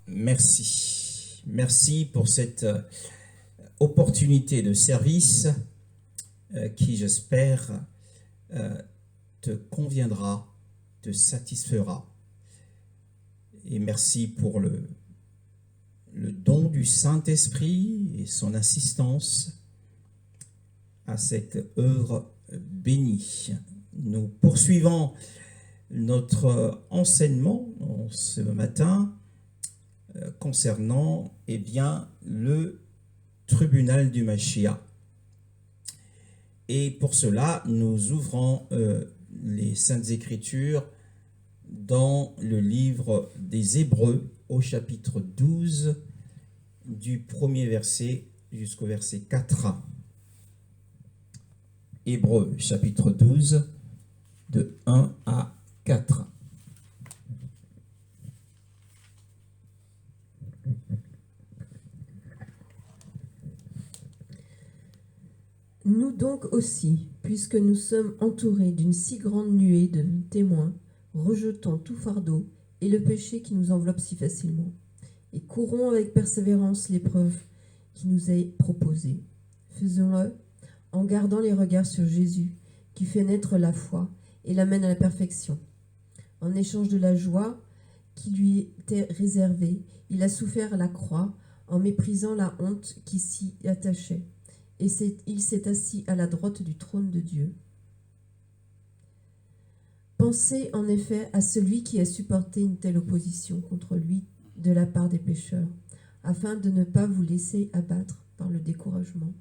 Merci. Merci pour cette opportunité de service qui, j'espère, te conviendra, te satisfera. Et merci pour le don du Saint-Esprit et son assistance à cette œuvre bénie. Nous poursuivons notre enseignement ce matin concernant le tribunal du Mashiach. Et pour cela, nous ouvrons les Saintes Écritures dans le livre des Hébreux au chapitre 12 du premier verset jusqu'au verset 4. Hébreux chapitre 12 de 1 à 4. Nous donc aussi, puisque nous sommes entourés d'une si grande nuée de témoins, rejetons tout fardeau et le péché qui nous enveloppe si facilement, et courons avec persévérance l'épreuve qui nous est proposée. Faisons-le en gardant les regards sur Jésus, qui fait naître la foi et l'amène à la perfection. En échange de la joie qui lui était réservée, il a souffert à la croix en méprisant la honte qui s'y attachait. Et il s'est assis à la droite du trône de Dieu. Pensez en effet à celui qui a supporté une telle opposition contre lui de la part des pécheurs, afin de ne pas vous laisser abattre par le découragement.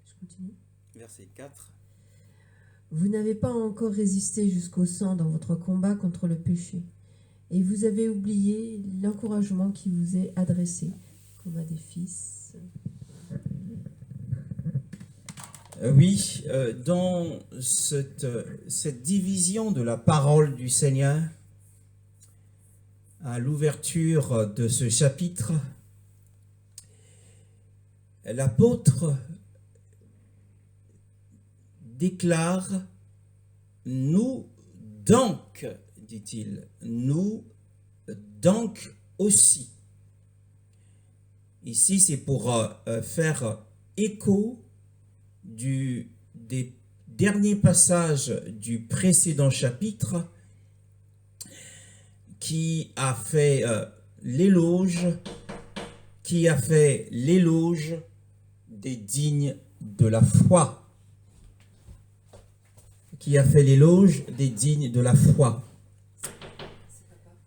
Je continue. Verset 4. Vous n'avez pas encore résisté jusqu'au sang dans votre combat contre le péché, et vous avez oublié l'encouragement qui vous est adressé comme à des fils. Oui, dans cette division de la parole du Seigneur, à l'ouverture de ce chapitre, l'apôtre déclare « Nous donc, dit-il, nous donc aussi ». Ici, c'est pour faire écho des derniers passages du précédent chapitre qui a fait l'éloge des dignes de la foi. Qui a fait l'éloge des dignes de la foi.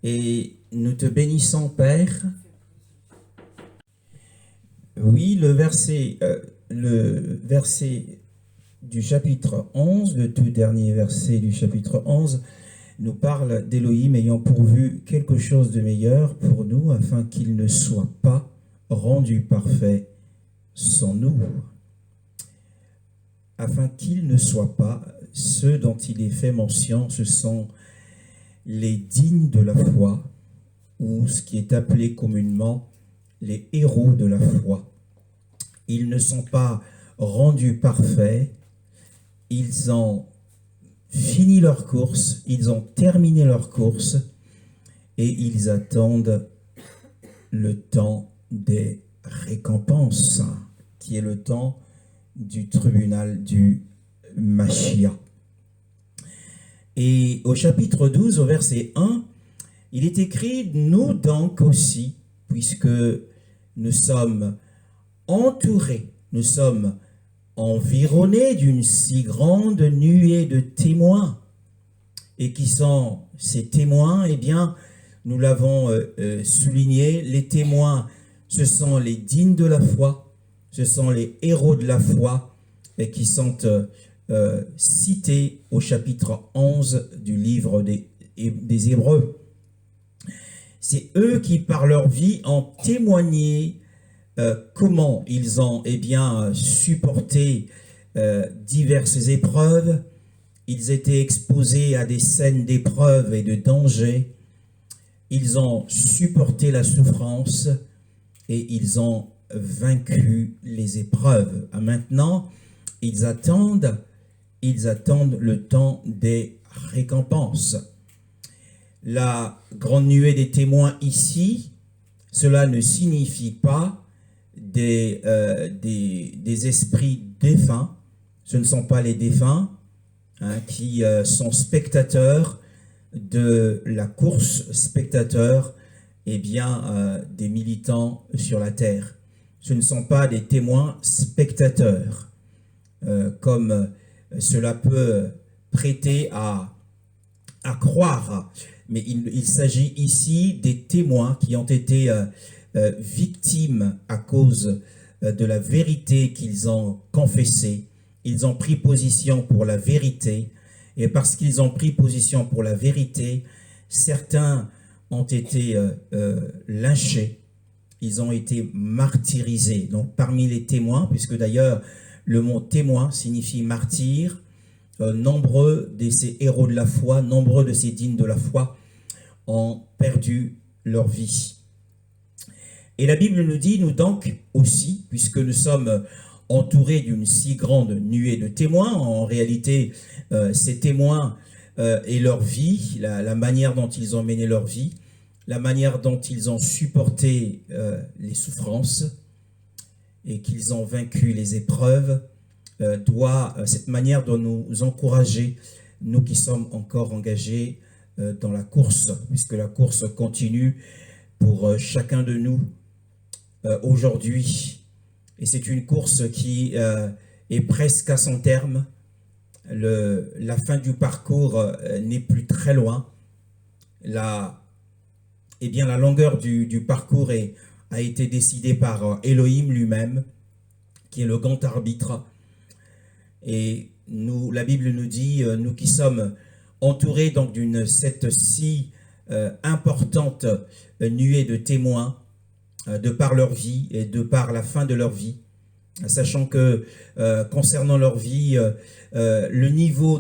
Et nous te bénissons, Père. Oui, le verset du chapitre 11, le tout dernier verset du chapitre 11, nous parle d'Élohim ayant pourvu quelque chose de meilleur pour nous, afin qu'il ne soit pas rendu parfait sans nous. Afin qu'il ne soit pas, ceux dont il est fait mention, ce sont les dignes de la foi, ou ce qui est appelé communément les héros de la foi. Ils ne sont pas rendus parfaits, ils ont fini leur course, ils ont terminé leur course et ils attendent le temps des récompenses, qui est le temps du tribunal du Mashiach. Et au chapitre 12, au verset 1, il est écrit « Nous donc aussi, puisque nous sommes entourés, nous sommes environnés d'une si grande nuée de témoins. » Et qui sont ces témoins? Eh bien, nous l'avons souligné, les témoins, ce sont les dignes de la foi, ce sont les héros de la foi, et qui sont cités au chapitre 11 du livre des Hébreux. C'est eux qui, par leur vie, ont témoigné comment ils ont supporté diverses épreuves. Ils étaient exposés à des scènes d'épreuves et de danger. Ils ont supporté la souffrance et ils ont vaincu les épreuves. Maintenant, ils attendent le temps des récompenses. la grande nuée des témoins ici, cela ne signifie pas des esprits défunts. Ce ne sont pas les défunts qui sont spectateurs de la course, spectateurs des militants sur la terre. Ce ne sont pas des témoins spectateurs, comme cela peut prêter à croire. Mais il s'agit ici des témoins qui ont été victimes à cause de la vérité qu'ils ont confessée. Ils ont pris position pour la vérité. Et parce qu'ils ont pris position pour la vérité, certains ont été lynchés. Ils ont été martyrisés. Donc parmi les témoins, puisque d'ailleurs le mot témoin signifie martyr, nombreux de ces héros de la foi, nombreux de ces dignes de la foi ont perdu leur vie. Et la Bible nous dit, nous donc aussi, puisque nous sommes entourés d'une si grande nuée de témoins, en réalité, ces témoins et leur vie, la manière dont ils ont mené leur vie, la manière dont ils ont supporté les souffrances et qu'ils ont vaincu les épreuves, cette manière doit nous encourager, nous qui sommes encore engagés dans la course, puisque la course continue pour chacun de nous aujourd'hui. Et c'est une course qui est presque à son terme. La fin du parcours n'est plus très loin. La longueur du parcours a été décidée par Elohim lui-même, qui est le grand arbitre. Et la Bible nous dit, nous qui sommes entourés donc cette si importante nuée de témoins, de par leur vie et de par la fin de leur vie, sachant que concernant leur vie, le niveau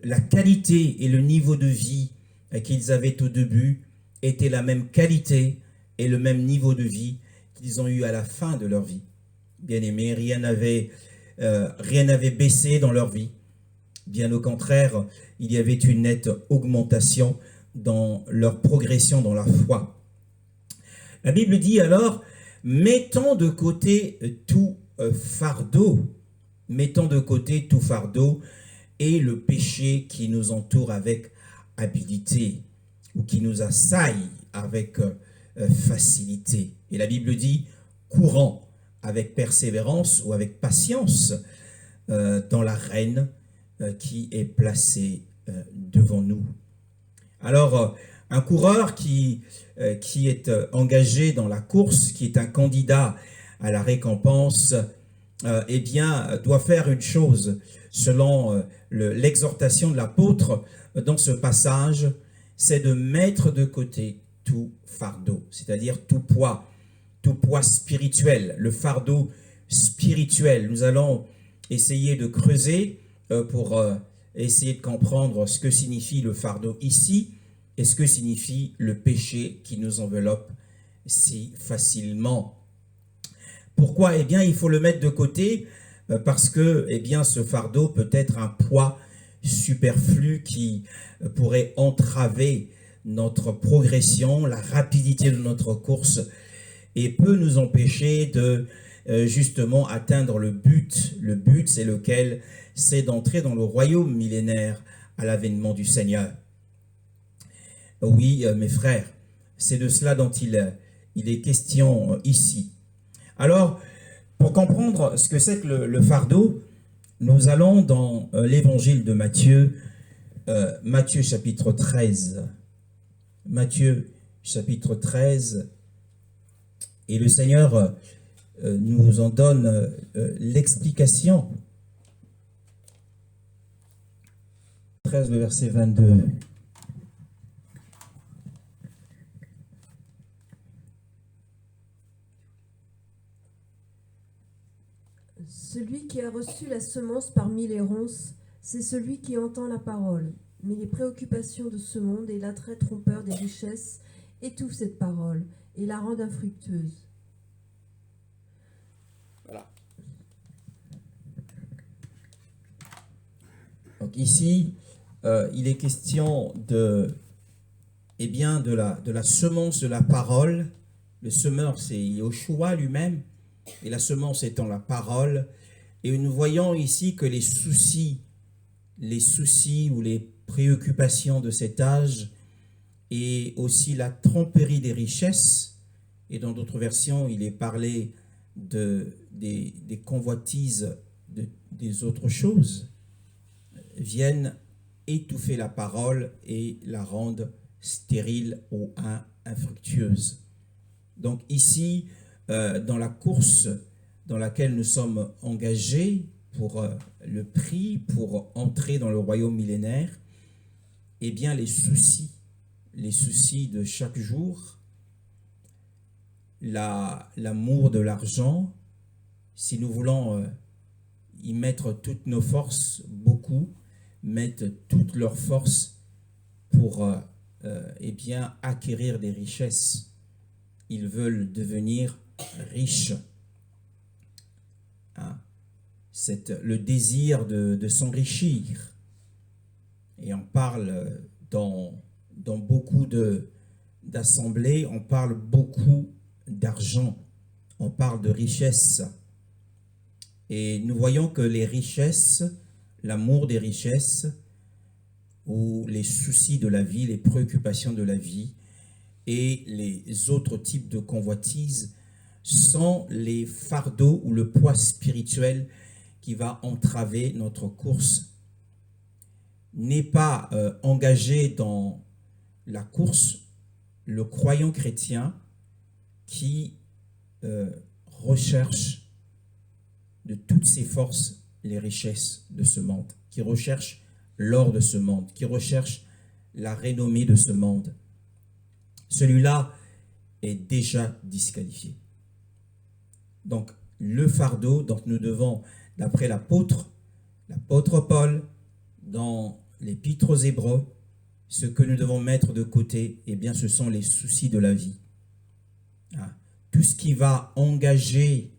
la qualité et le niveau de vie qu'ils avaient au début était la même qualité et le même niveau de vie qu'ils ont eu à la fin de leur vie. Bien aimés, rien n'avait baissé dans leur vie. Bien au contraire, il y avait une nette augmentation dans leur progression dans la foi. La Bible dit alors, mettons de côté tout fardeau, et le péché qui nous entoure avec habileté ou qui nous assaille avec facilité. Et la Bible dit, courant avec persévérance ou avec patience dans l'arène qui est placée devant nous. Alors, un coureur qui est engagé dans la course, qui est un candidat à la récompense, doit faire une chose, selon l'exhortation de l'apôtre dans ce passage, c'est de mettre de côté tout fardeau, c'est-à-dire tout poids spirituel, le fardeau spirituel. Nous allons essayer de creuser pour essayer de comprendre ce que signifie le fardeau ici et ce que signifie le péché qui nous enveloppe si facilement. Pourquoi? Il faut le mettre de côté parce que ce fardeau peut être un poids superflu qui pourrait entraver notre progression, la rapidité de notre course et peut nous empêcher de justement atteindre le but. Le but, c'est lequel? C'est d'entrer dans le royaume millénaire à l'avènement du Seigneur. Oui, mes frères, c'est de cela dont il est question ici. Alors, pour comprendre ce que c'est que le fardeau, nous allons dans l'évangile de Matthieu, Matthieu chapitre 13. Matthieu chapitre 13, et le Seigneur nous en donne l'explication. 13, le verset 22. Celui qui a reçu la semence parmi les ronces, c'est celui qui entend la parole. Mais les préoccupations de ce monde et l'attrait trompeur des richesses étouffent cette parole et la rendent infructueuse. Voilà. Donc ici, il est question eh bien, de la semence de la parole. Le semeur, c'est Yoshua lui-même, et la semence étant la parole. Et nous voyons ici que les soucis ou les préoccupations de cet âge, et aussi la tromperie des richesses, et dans d'autres versions, il est parlé des convoitises des autres choses, viennent étouffer la parole et la rendent stérile ou infructueuse. Donc ici, dans la course dans laquelle nous sommes engagés pour le prix, pour entrer dans le royaume millénaire, eh bien les soucis de chaque jour, l'amour de l'argent, si nous voulons y mettre toutes nos forces, beaucoup mettent toutes leurs forces pour eh bien, acquérir des richesses. Ils veulent devenir riches. Hein? C'est le désir de s'enrichir. Et on parle dans beaucoup d'assemblées, on parle beaucoup d'argent, on parle de richesse. Et nous voyons que les richesses, l'amour des richesses, ou les soucis de la vie, les préoccupations de la vie, et les autres types de convoitises sont les fardeaux ou le poids spirituel qui va entraver notre course. N'est pas engagé dans la course le croyant chrétien qui recherche de toutes ses forces les richesses de ce monde, qui recherche l'or de ce monde, qui recherche la renommée de ce monde. Celui-là est déjà disqualifié. Donc, le fardeau dont nous devons, d'après l'apôtre Paul, dans l'Épître aux Hébreux, ce que nous devons mettre de côté, eh bien, ce sont les soucis de la vie. Hein? Tout ce qui va engager,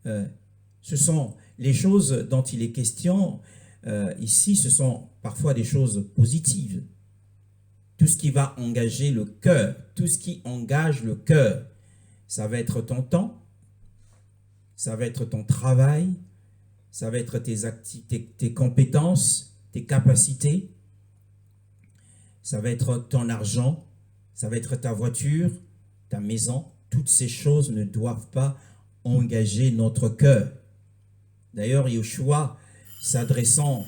ce sont les choses dont il est question ici, ce sont parfois des choses positives. Tout ce qui va engager le cœur, tout ce qui engage le cœur, ça va être ton temps, ça va être ton travail, ça va être tes compétences, tes capacités, ça va être ton argent, ça va être ta voiture, ta maison. Toutes ces choses ne doivent pas engager notre cœur. D'ailleurs, Yoshua, s'adressant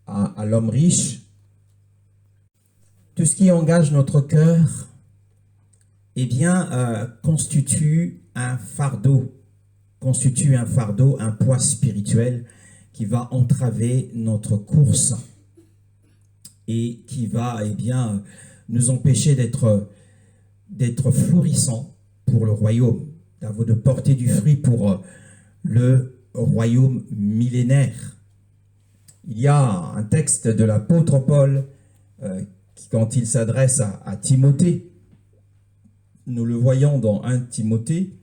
à l'homme riche, tout ce qui engage notre cœur, eh bien, constitue un fardeau, un poids spirituel qui va entraver notre course et qui va, eh bien, nous empêcher d'être florissants pour le royaume, de porter du fruit pour le royaume millénaire. Il y a un texte de l'apôtre Paul quand il s'adresse à Timothée. Nous le voyons dans 1 Timothée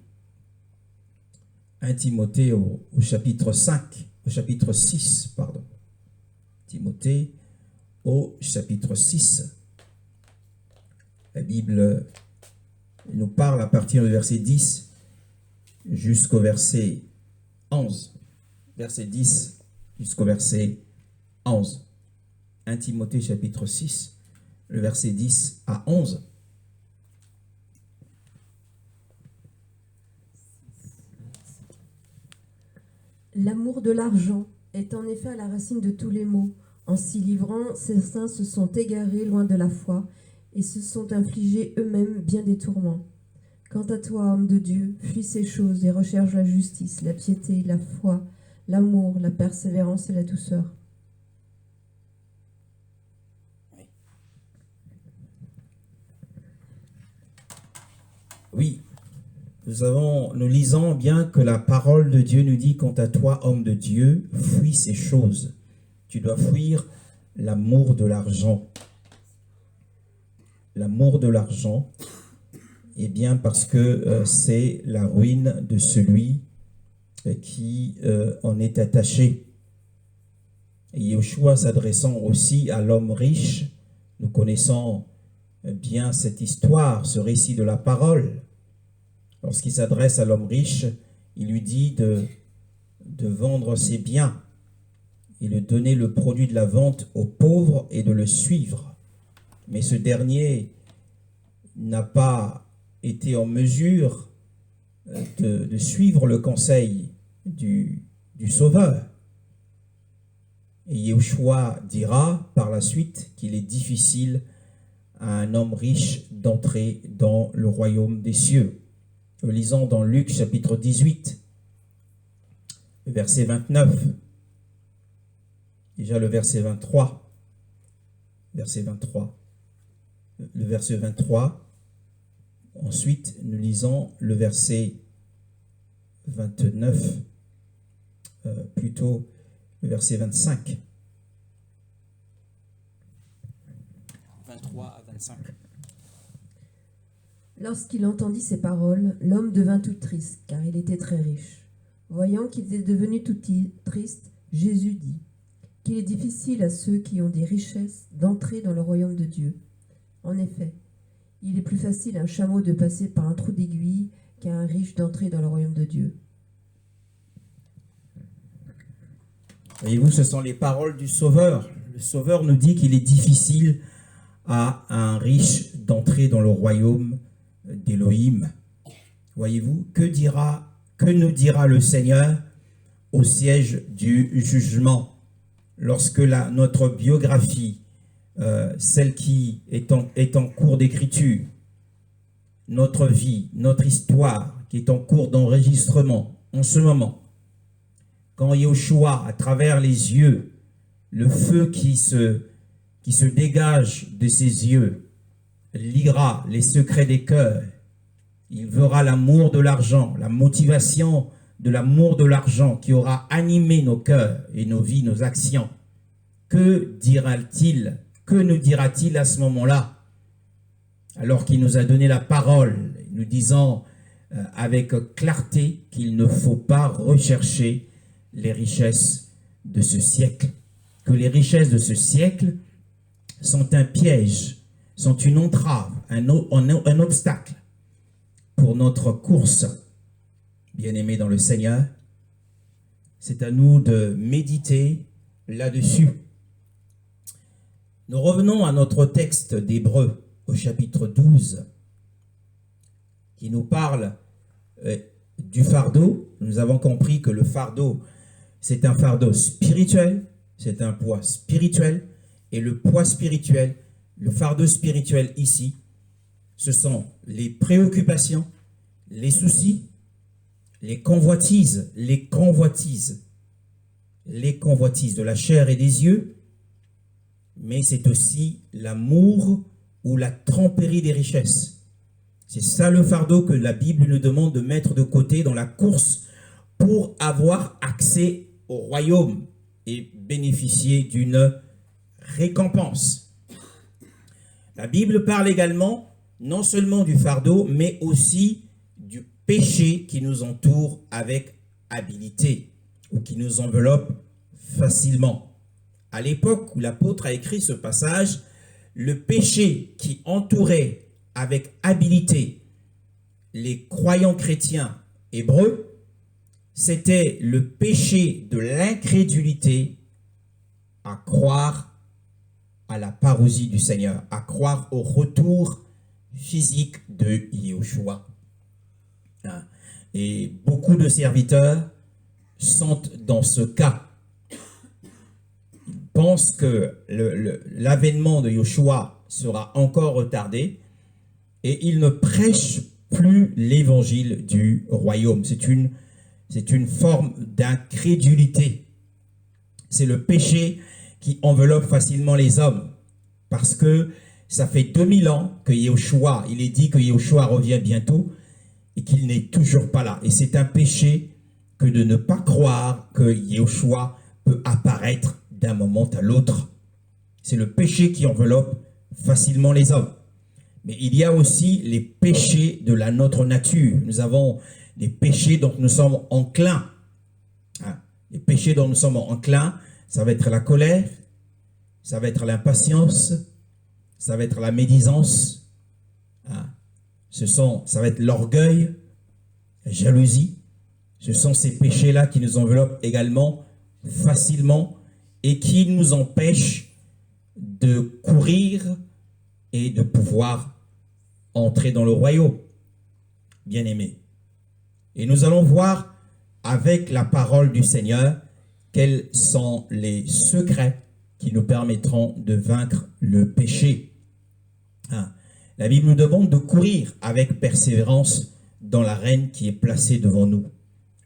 au chapitre 6, pardon. Timothée au chapitre 6. La Bible nous parle à partir du verset 10 jusqu'au verset 11. Verset 10 jusqu'au verset 11. 1 Timothée chapitre 6, le verset 10 à 11. L'amour de l'argent est en effet à la racine de tous les maux. En s'y livrant, certains se sont égarés loin de la foi et se sont infligés eux-mêmes bien des tourments. Quant à toi, homme de Dieu, fuis ces choses et recherche la justice, la piété, la foi, l'amour, la persévérance et la douceur. Oui, nous lisons bien que la parole de Dieu nous dit, quant à toi, homme de Dieu, fuis ces choses. Tu dois fuir l'amour de l'argent. L'amour de l'argent, eh bien parce que c'est la ruine de celui qui en est attaché. Et Yeshua s'adressant aussi à l'homme riche, nous connaissons bien cette histoire, ce récit de la parole. Lorsqu'il s'adresse à l'homme riche, il lui dit de vendre ses biens et de donner le produit de la vente aux pauvres et de le suivre. Mais ce dernier n'a pas été en mesure de suivre le conseil du Sauveur. Et Yeshua dira par la suite qu'il est difficile à un homme riche d'entrer dans le royaume des cieux. Nous lisons dans Luc chapitre 18, verset 29, déjà le verset 23, le verset 23, ensuite nous lisons le verset 29, plutôt le verset 25. 23 à 25. Lorsqu'il entendit ces paroles, l'homme devint tout triste, car il était très riche. Voyant qu'il était devenu tout triste, Jésus dit qu'il est difficile à ceux qui ont des richesses d'entrer dans le royaume de Dieu. En effet, il est plus facile à un chameau de passer par un trou d'aiguille qu'à un riche d'entrer dans le royaume de Dieu. Voyez-vous, ce sont les paroles du Sauveur. Le Sauveur nous dit qu'il est difficile à un riche d'entrer dans le royaume d'Élohim. Voyez-vous, que nous dira le Seigneur au siège du jugement lorsque notre biographie, celle qui est en cours d'écriture, notre vie, notre histoire qui est en cours d'enregistrement en ce moment, quand Yeshua, à travers les yeux, le feu qui se dégage de ses yeux, lira les secrets des cœurs, il verra l'amour de l'argent, la motivation de l'amour de l'argent qui aura animé nos cœurs et nos vies, nos actions. Que dira-t-il, que nous dira-t-il à ce moment-là, alors qu'il nous a donné la parole, nous disant avec clarté qu'il ne faut pas rechercher les richesses de ce siècle, que les richesses de ce siècle sont un piège, sont une entrave, un obstacle pour notre course. Bien-aimés dans le Seigneur, c'est à nous de méditer là-dessus. Nous revenons à notre texte d'Hébreux au chapitre 12 qui nous parle du fardeau. Nous avons compris que le fardeau, c'est un fardeau spirituel, c'est un poids spirituel, et le poids spirituel, le fardeau spirituel ici, ce sont les préoccupations, les soucis, les convoitises de la chair et des yeux, mais c'est aussi l'amour ou la tromperie des richesses. C'est ça le fardeau que la Bible nous demande de mettre de côté dans la course pour avoir accès au royaume et bénéficier d'une récompense. La Bible parle également non seulement du fardeau, mais aussi du péché qui nous entoure avec habileté ou qui nous enveloppe facilement. À l'époque où l'apôtre a écrit ce passage, le péché qui entourait avec habileté les croyants chrétiens hébreux, c'était le péché de l'incrédulité à croire à la parousie du Seigneur, à croire au retour physique de Yeshua. Et beaucoup de serviteurs sont dans ce cas. Ils pensent que l'avènement de Yeshua sera encore retardé et ils ne prêchent plus l'évangile du royaume. C'est une forme d'incrédulité. C'est le péché qui enveloppe facilement les hommes. Parce que ça fait 2000 ans que Yeshua, il est dit que Yeshua revient bientôt et qu'il n'est toujours pas là. Et c'est un péché que de ne pas croire que Yeshua peut apparaître d'un moment à l'autre. C'est le péché qui enveloppe facilement les hommes. Mais il y a aussi les péchés de notre nature. Nous avons des péchés dont nous sommes enclins. Les péchés dont nous sommes enclins, Ça va être la colère, ça va être l'impatience, ça va être la médisance, hein. Ça va être l'orgueil, la jalousie. Ce sont ces péchés-là qui nous enveloppent également facilement et qui nous empêchent de courir et de pouvoir entrer dans le royaume, bien-aimés. Et nous allons voir avec la parole du Seigneur quels sont les secrets qui nous permettront de vaincre le péché. Hein. La Bible nous demande de courir avec persévérance dans l'arène qui est placée devant nous.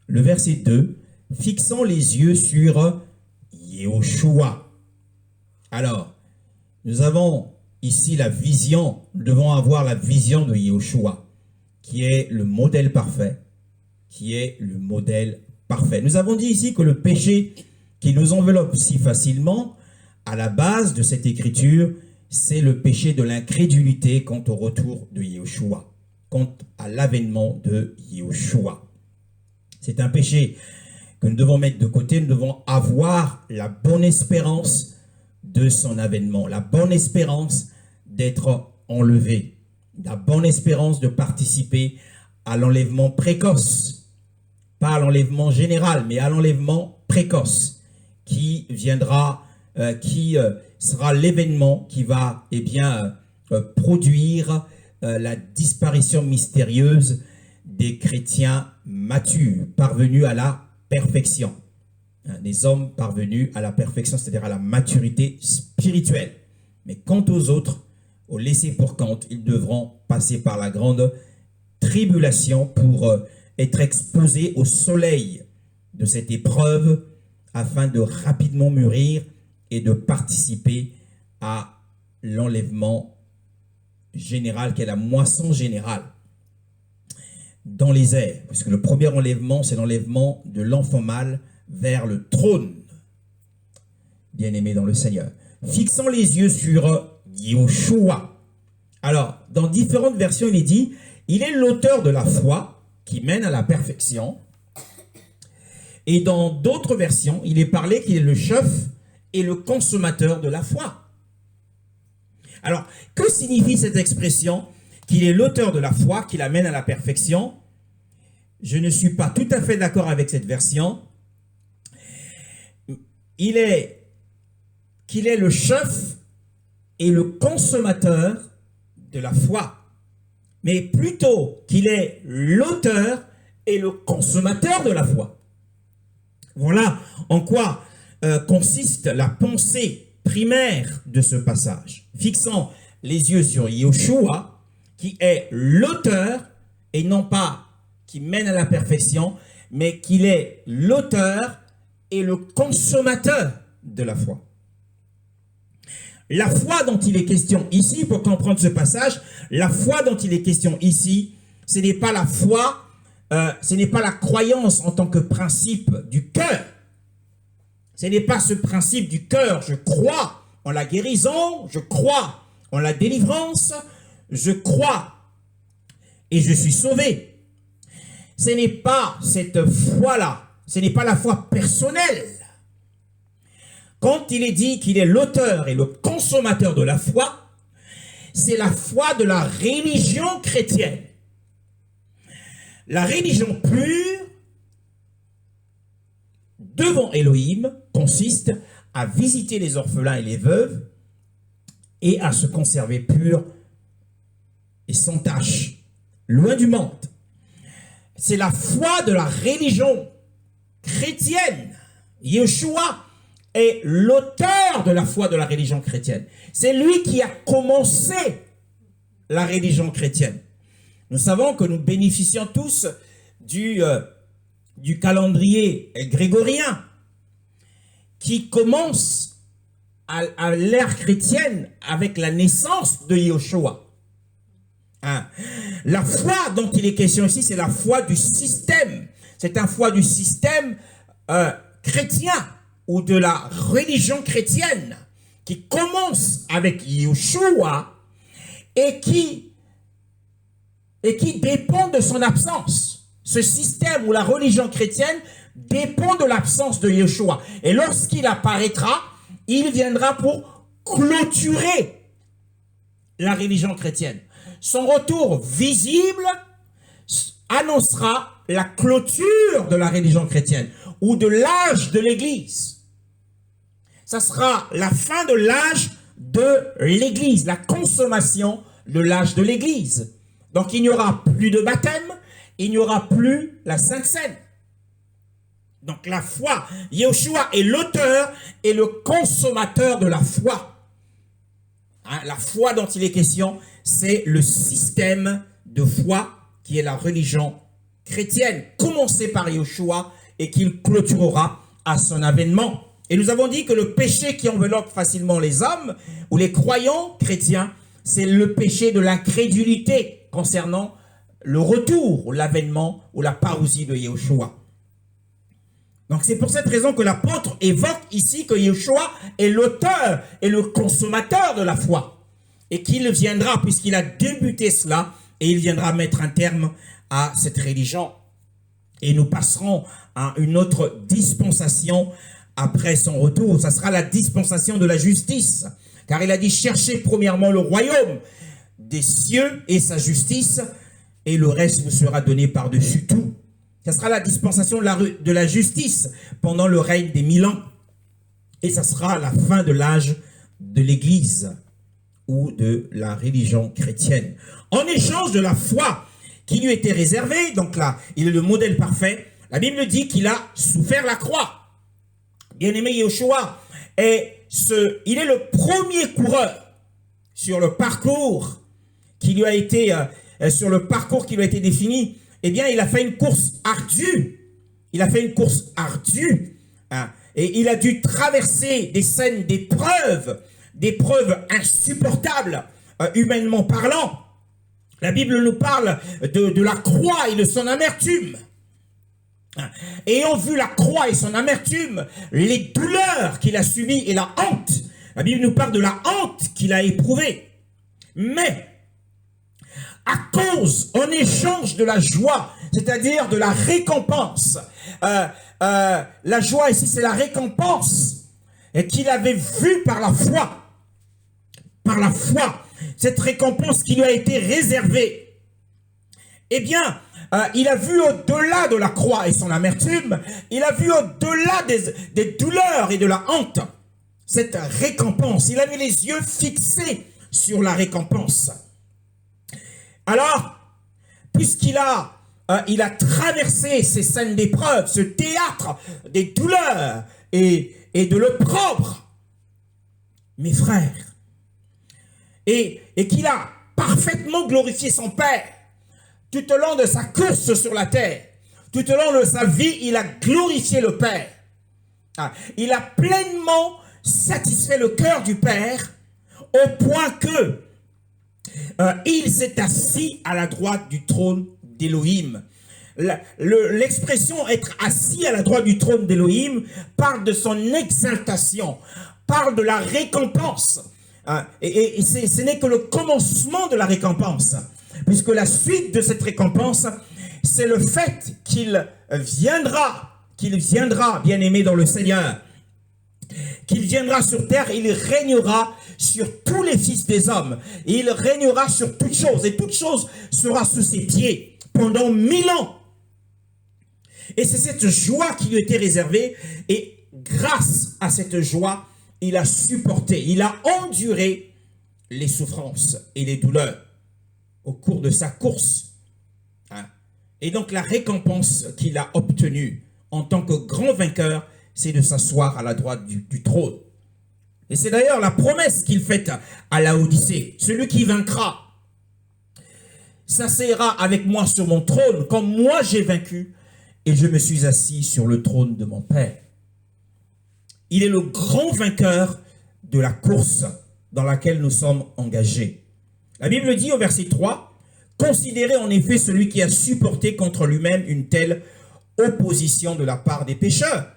Le verset 2, fixant les yeux sur Yehoshua. Alors, nous avons ici la vision, nous devons avoir la vision de Yehoshua, qui est le modèle parfait, Nous avons dit ici que le péché qui nous enveloppe si facilement, à la base de cette écriture, c'est le péché de l'incrédulité quant au retour de Yehoshua, quant à l'avènement de Yehoshua. C'est un péché que nous devons mettre de côté, nous devons avoir la bonne espérance de son avènement, la bonne espérance d'être enlevé, la bonne espérance de participer à l'enlèvement précoce, pas à l'enlèvement général, mais à l'enlèvement précoce, qui viendra, qui sera l'événement qui va produire la disparition mystérieuse des chrétiens matures, parvenus à la perfection. Des hommes parvenus à la perfection, c'est-à-dire à la maturité spirituelle. Mais quant aux autres, aux laissés pour compte, ils devront passer par la grande tribulation pour être exposés au soleil de cette épreuve afin de rapidement mûrir et de participer à l'enlèvement général, qui est la moisson générale dans les airs. Puisque le premier enlèvement, c'est l'enlèvement de l'enfant mâle vers le trône, bien-aimé dans le Seigneur. Fixant les yeux sur Yehoshua. Alors, dans différentes versions, il est dit, il est l'auteur de la foi qui mène à la perfection. Et dans d'autres versions, il est parlé qu'il est le chef et le consommateur de la foi. Alors, que signifie cette expression qu'il est l'auteur de la foi qui l'amène à la perfection? Je ne suis pas tout à fait d'accord avec cette version. Qu'il est le chef et le consommateur de la foi, mais plutôt qu'il est l'auteur et le consommateur de la foi. Voilà en quoi consiste la pensée primaire de ce passage, fixant les yeux sur Yehoshua, qui est l'auteur, et non pas qui mène à la perfection, mais qu'il est l'auteur et le consommateur de la foi. La foi dont il est question ici, pour comprendre ce passage, la foi dont il est question ici, ce n'est pas la foi, ce n'est pas la croyance en tant que principe du cœur. Ce n'est pas ce principe du cœur, je crois en la guérison, je crois en la délivrance, je crois et je suis sauvé. Ce n'est pas cette foi-là, ce n'est pas la foi personnelle. Quand il est dit qu'il est l'auteur et le consommateur de la foi, c'est la foi de la religion chrétienne. La religion pure devant Elohim consiste à visiter les orphelins et les veuves et à se conserver pur et sans tache, loin du monde. C'est la foi de la religion chrétienne. Yehoshua est l'auteur de la foi de la religion chrétienne. C'est lui qui a commencé la religion chrétienne. Nous savons que nous bénéficions tous du calendrier grégorien qui commence à l'ère chrétienne avec la naissance de Yehoshua. Hein? La foi dont il est question ici, c'est la foi du système. C'est la foi du système chrétien ou de la religion chrétienne qui commence avec Yehoshua et qui dépend de son absence. Ce système ou la religion chrétienne dépend de l'absence de Yeshua. Et lorsqu'il apparaîtra, il viendra pour clôturer la religion chrétienne. Son retour visible annoncera la clôture de la religion chrétienne ou de l'âge de l'Église. Ça sera la fin de l'âge de l'Église, la consommation de l'âge de l'Église. Donc il n'y aura plus de baptême, il n'y aura plus la Sainte Seine. Donc la foi, Yeshua est l'auteur et le consommateur de la foi. Hein, la foi dont il est question, c'est le système de foi qui est la religion chrétienne, commencée par Yeshua et qu'il clôturera à son avènement. Et nous avons dit que le péché qui enveloppe facilement les hommes ou les croyants chrétiens, c'est le péché de l'incrédulité concernant le retour ou l'avènement ou la parousie de Yeshua. Donc c'est pour cette raison que l'apôtre évoque ici que Yeshua est l'auteur et le consommateur de la foi. Et qu'il viendra, puisqu'il a débuté cela, et il viendra mettre un terme à cette religion. Et nous passerons à une autre dispensation après son retour. Ça sera la dispensation de la justice. Car il a dit, cherchez premièrement le royaume des cieux et sa justice, et le reste vous sera donné par-dessus tout. Ça sera la dispensation de la justice pendant le règne des 1000 ans. Et ça sera la fin de l'âge de l'Église ou de la religion chrétienne. En échange de la foi qui lui était réservée, donc là, il est le modèle parfait, la Bible dit qu'il a souffert la croix. Bien-aimé Yeshua, il est le premier coureur sur le parcours qui lui a été défini. Eh bien, il a fait une course ardue. Il a fait une course ardue. Hein, et il a dû traverser des scènes d'épreuves, des preuves insupportables, humainement parlant. La Bible nous parle de la croix et de son amertume. Ayant vu la croix et son amertume, les douleurs qu'il a subies et la honte, la Bible nous parle de la honte qu'il a éprouvée. Mais, en échange de la joie, c'est-à-dire de la récompense, la joie ici c'est la récompense qu'il avait vue par la foi. Par la foi, cette récompense qui lui a été réservée. Eh bien, il a vu au-delà de la croix et son amertume, il a vu au-delà des douleurs et de la honte, cette récompense. Il avait les yeux fixés sur la récompense. Alors, puisqu'il il a traversé ces scènes d'épreuve, ce théâtre des douleurs et de l'opprobre, mes frères, et qu'il a parfaitement glorifié son Père, tout au long de sa course sur la terre, tout au long de sa vie, il a glorifié le Père. Il a pleinement satisfait le cœur du Père au point que il s'est assis à la droite du trône d'Élohim. L'expression être assis à la droite du trône d'Élohim parle de son exaltation, parle de la récompense. Et ce n'est que le commencement de la récompense. Puisque la suite de cette récompense, c'est le fait qu'il viendra, bien-aimé dans le Seigneur, qu'il viendra sur terre, il régnera sur tous les fils des hommes, et il régnera sur toutes choses, et toute chose sera sous ses pieds pendant 1000 ans. Et c'est cette joie qui lui était réservée, et grâce à cette joie, il a supporté, il a enduré les souffrances et les douleurs au cours de sa course. Et donc la récompense qu'il a obtenue en tant que grand vainqueur, c'est de s'asseoir à la droite du trône. Et c'est d'ailleurs la promesse qu'il fait à Laodicée. Celui qui vaincra s'asseyera avec moi sur mon trône, comme moi j'ai vaincu, et je me suis assis sur le trône de mon Père. Il est le grand vainqueur de la course dans laquelle nous sommes engagés. La Bible dit au verset 3, « Considérez en effet celui qui a supporté contre lui-même une telle opposition de la part des pécheurs,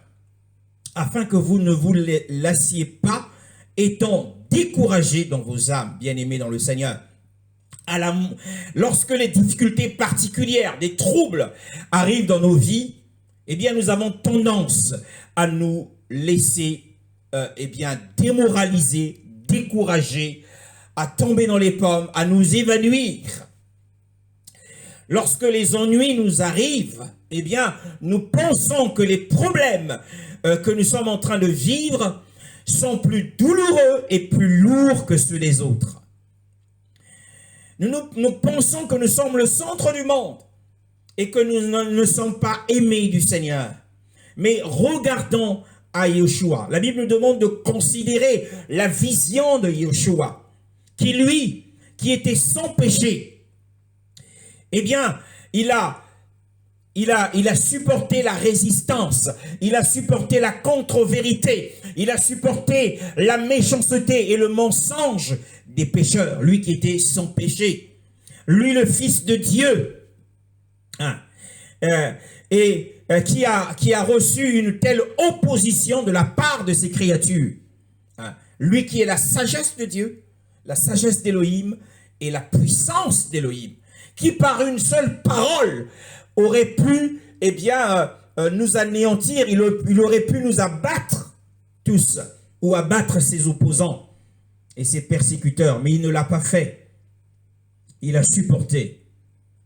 afin que vous ne vous lassiez pas, étant découragés dans vos âmes, bien-aimés dans le Seigneur. » Lorsque les difficultés particulières, des troubles arrivent dans nos vies, eh bien, nous avons tendance à nous laisser démoraliser, décourager, à tomber dans les pommes, à nous évanouir. Lorsque les ennuis nous arrivent, eh bien, nous pensons que les problèmes que nous sommes en train de vivre sont plus douloureux et plus lourds que ceux des autres. Nous pensons que nous sommes le centre du monde et que nous ne sommes pas aimés du Seigneur. Mais regardons à Yeshua. La Bible nous demande de considérer la vision de Yeshua, qui était sans péché. Eh bien, il a supporté la résistance, il a supporté la contre-vérité, il a supporté la méchanceté et le mensonge des pécheurs, lui qui était sans péché, lui le Fils de Dieu, qui a reçu une telle opposition de la part de ses créatures, lui qui est la sagesse de Dieu, la sagesse d'Élohim et la puissance d'Élohim, qui par une seule parole aurait pu nous anéantir, il aurait pu nous abattre tous, ou abattre ses opposants et ses persécuteurs, mais il ne l'a pas fait. Il a supporté.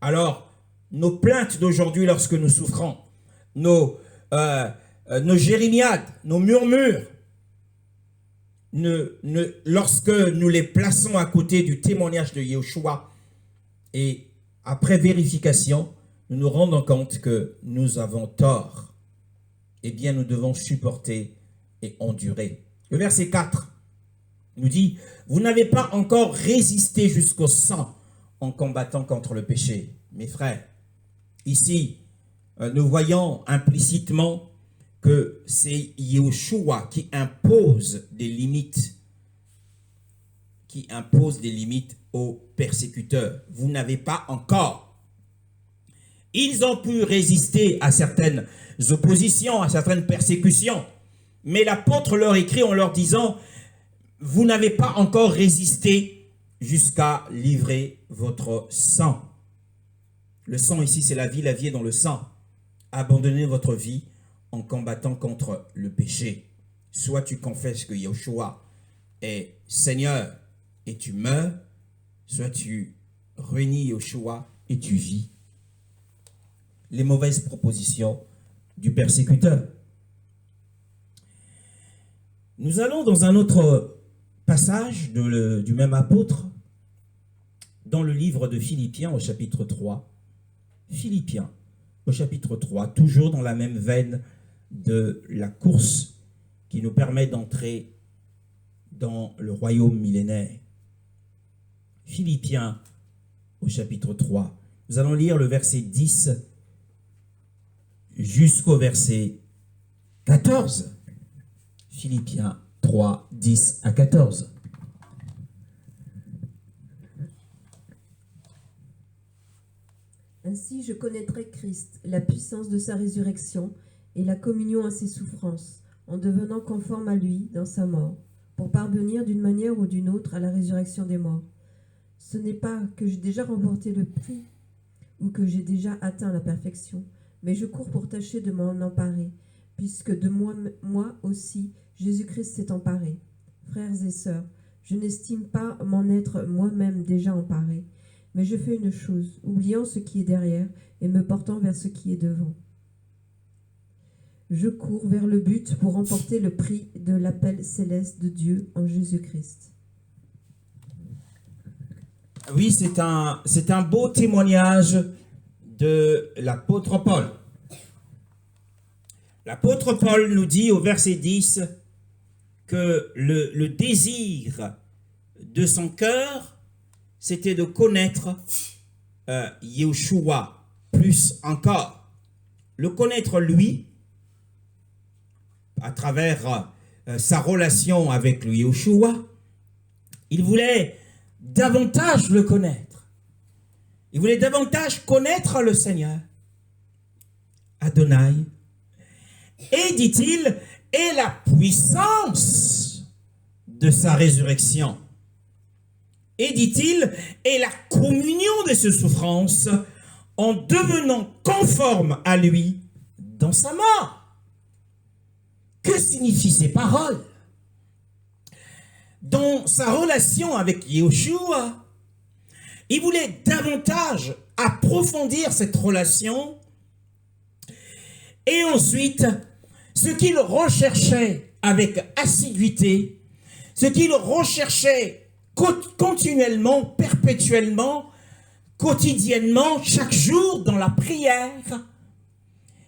Alors, nos plaintes d'aujourd'hui lorsque nous souffrons, nos jérémiades, nos murmures, lorsque nous les plaçons à côté du témoignage de Yeshua, et après vérification, nous nous rendons compte que nous avons tort, eh bien nous devons supporter et endurer. Le verset 4 nous dit, vous n'avez pas encore résisté jusqu'au sang en combattant contre le péché. Mes frères, ici, nous voyons implicitement que c'est Yeshua qui impose des limites, aux persécuteurs. Vous n'avez pas encore. Ils ont pu résister à certaines oppositions, à certaines persécutions, mais l'apôtre leur écrit en leur disant, vous n'avez pas encore résisté jusqu'à livrer votre sang. Le sang ici, c'est la vie est dans le sang. Abandonnez votre vie en combattant contre le péché. Soit tu confesses que Yeshua est Seigneur et tu meurs, soit tu renies Yeshua et tu vis. Les mauvaises propositions du persécuteur. Nous allons dans un autre passage du même apôtre, dans le livre de Philippiens au chapitre 3. Philippiens au chapitre 3, toujours dans la même veine de la course qui nous permet d'entrer dans le royaume millénaire. Philippiens au chapitre 3. Nous allons lire le verset 10 jusqu'au verset 14. Philippiens 3, 10 à 14. Ainsi je connaîtrai Christ, la puissance de sa résurrection et la communion à ses souffrances, en devenant conforme à lui dans sa mort, pour parvenir d'une manière ou d'une autre à la résurrection des morts. Ce n'est pas que j'ai déjà remporté le prix ou que j'ai déjà atteint la perfection, mais je cours pour tâcher de m'en emparer, puisque de moi aussi Jésus-Christ s'est emparé. Frères et sœurs, je n'estime pas m'en être moi-même déjà emparé, mais je fais une chose, oubliant ce qui est derrière et me portant vers ce qui est devant. Je cours vers le but pour remporter le prix de l'appel céleste de Dieu en Jésus-Christ. Oui, c'est un beau témoignage de l'apôtre Paul. L'apôtre Paul nous dit au verset 10 que le désir de son cœur, c'était de connaître Yeshua plus encore. Le connaître lui, à travers sa relation avec le Yeshua, il voulait davantage le connaître. Il voulait davantage connaître le Seigneur, Adonai, et, dit-il, et la puissance de sa résurrection. Et, dit-il, et la communion de ses souffrances en devenant conforme à lui dans sa mort. Que signifient ces paroles? Dans sa relation avec Yahushua, il voulait davantage approfondir cette relation. Et ensuite, ce qu'il recherchait avec assiduité, ce qu'il recherchait continuellement, perpétuellement, quotidiennement, chaque jour dans la prière,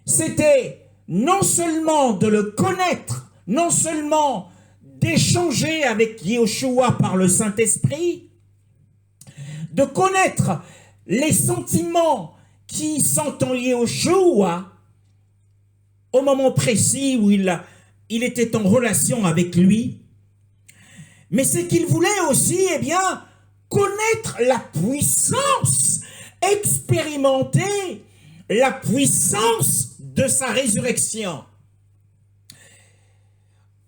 c'était non seulement de le connaître, non seulement d'échanger avec Yahushua par le Saint-Esprit, de connaître les sentiments qui sont en Yahushua au moment précis où il était en relation avec lui, mais c'est qu'il voulait aussi, eh bien, connaître la puissance, expérimenter la puissance de sa résurrection.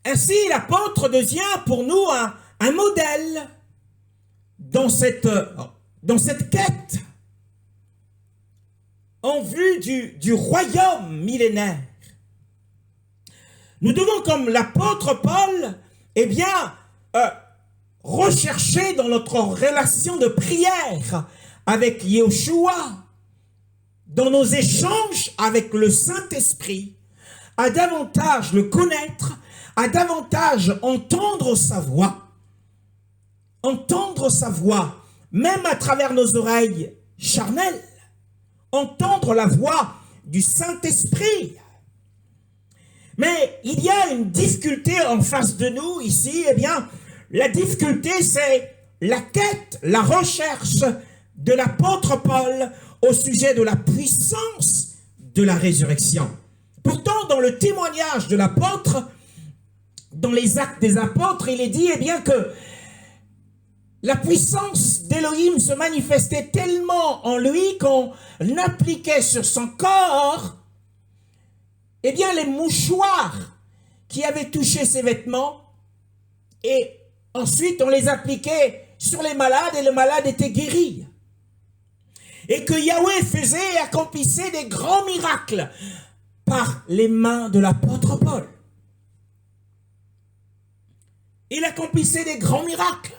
Ainsi, l'apôtre devient pour nous un modèle dans cette quête en vue du royaume millénaire. Nous devons, comme l'apôtre Paul, eh bien, rechercher dans notre relation de prière avec Yahushua, dans nos échanges avec le Saint-Esprit, à davantage le connaître, à davantage entendre sa voix, même à travers nos oreilles charnelles, entendre la voix du Saint-Esprit. Mais il y a une difficulté en face de nous ici, eh bien, la difficulté c'est la quête, la recherche de l'apôtre Paul au sujet de la puissance de la résurrection. Pourtant, dans le témoignage de l'apôtre, dans les actes des apôtres, il est dit, eh bien, que la puissance d'Élohim se manifestait tellement en lui qu'on appliquait sur son corps, eh bien, les mouchoirs qui avaient touché ses vêtements, et ensuite on les appliquait sur les malades et le malade était guéri. Et que Yahweh faisait et accomplissait des grands miracles par les mains de l'apôtre Paul. Il accomplissait des grands miracles.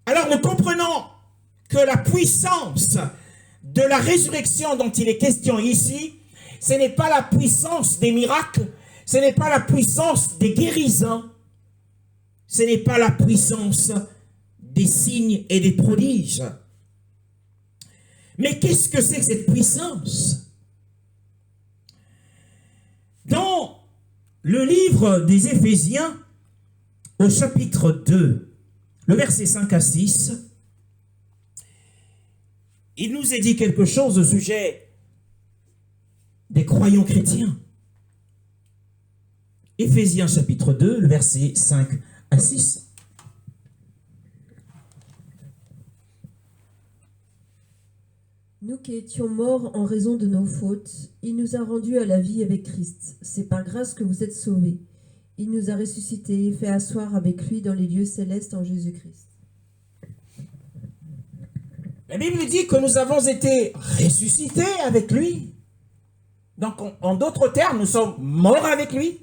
Alors nous comprenons que la puissance de la résurrection dont il est question ici, ce n'est pas la puissance des miracles, ce n'est pas la puissance des guérisons, ce n'est pas la puissance des signes et des prodiges. Mais qu'est-ce que c'est que cette puissance? Dans le livre des Éphésiens, au chapitre 2, le verset 5 à 6, il nous est dit quelque chose au sujet des croyants chrétiens. Éphésiens chapitre 2, le verset 5 à 6. Nous qui étions morts en raison de nos fautes, il nous a rendus à la vie avec Christ. C'est par grâce que vous êtes sauvés. Il nous a ressuscités et fait asseoir avec lui dans les lieux célestes en Jésus-Christ. La Bible dit que nous avons été ressuscités avec lui. Donc, en d'autres termes, nous sommes morts avec lui.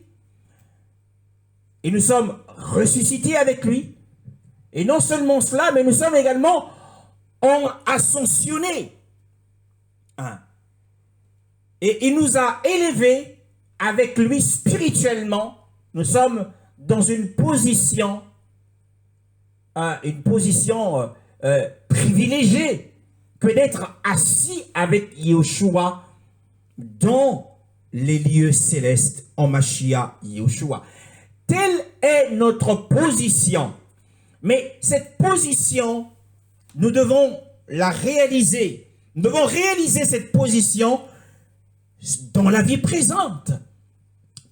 Et nous sommes ressuscités avec lui. Et non seulement cela, mais nous sommes également ascensionnés. Et il nous a élevés avec lui spirituellement. Nous sommes dans une position privilégiée que d'être assis avec Yahushua dans les lieux célestes en Mashiach Yahushua. Telle est notre position. Mais cette position, nous devons la réaliser. Nous devons réaliser cette position dans la vie présente.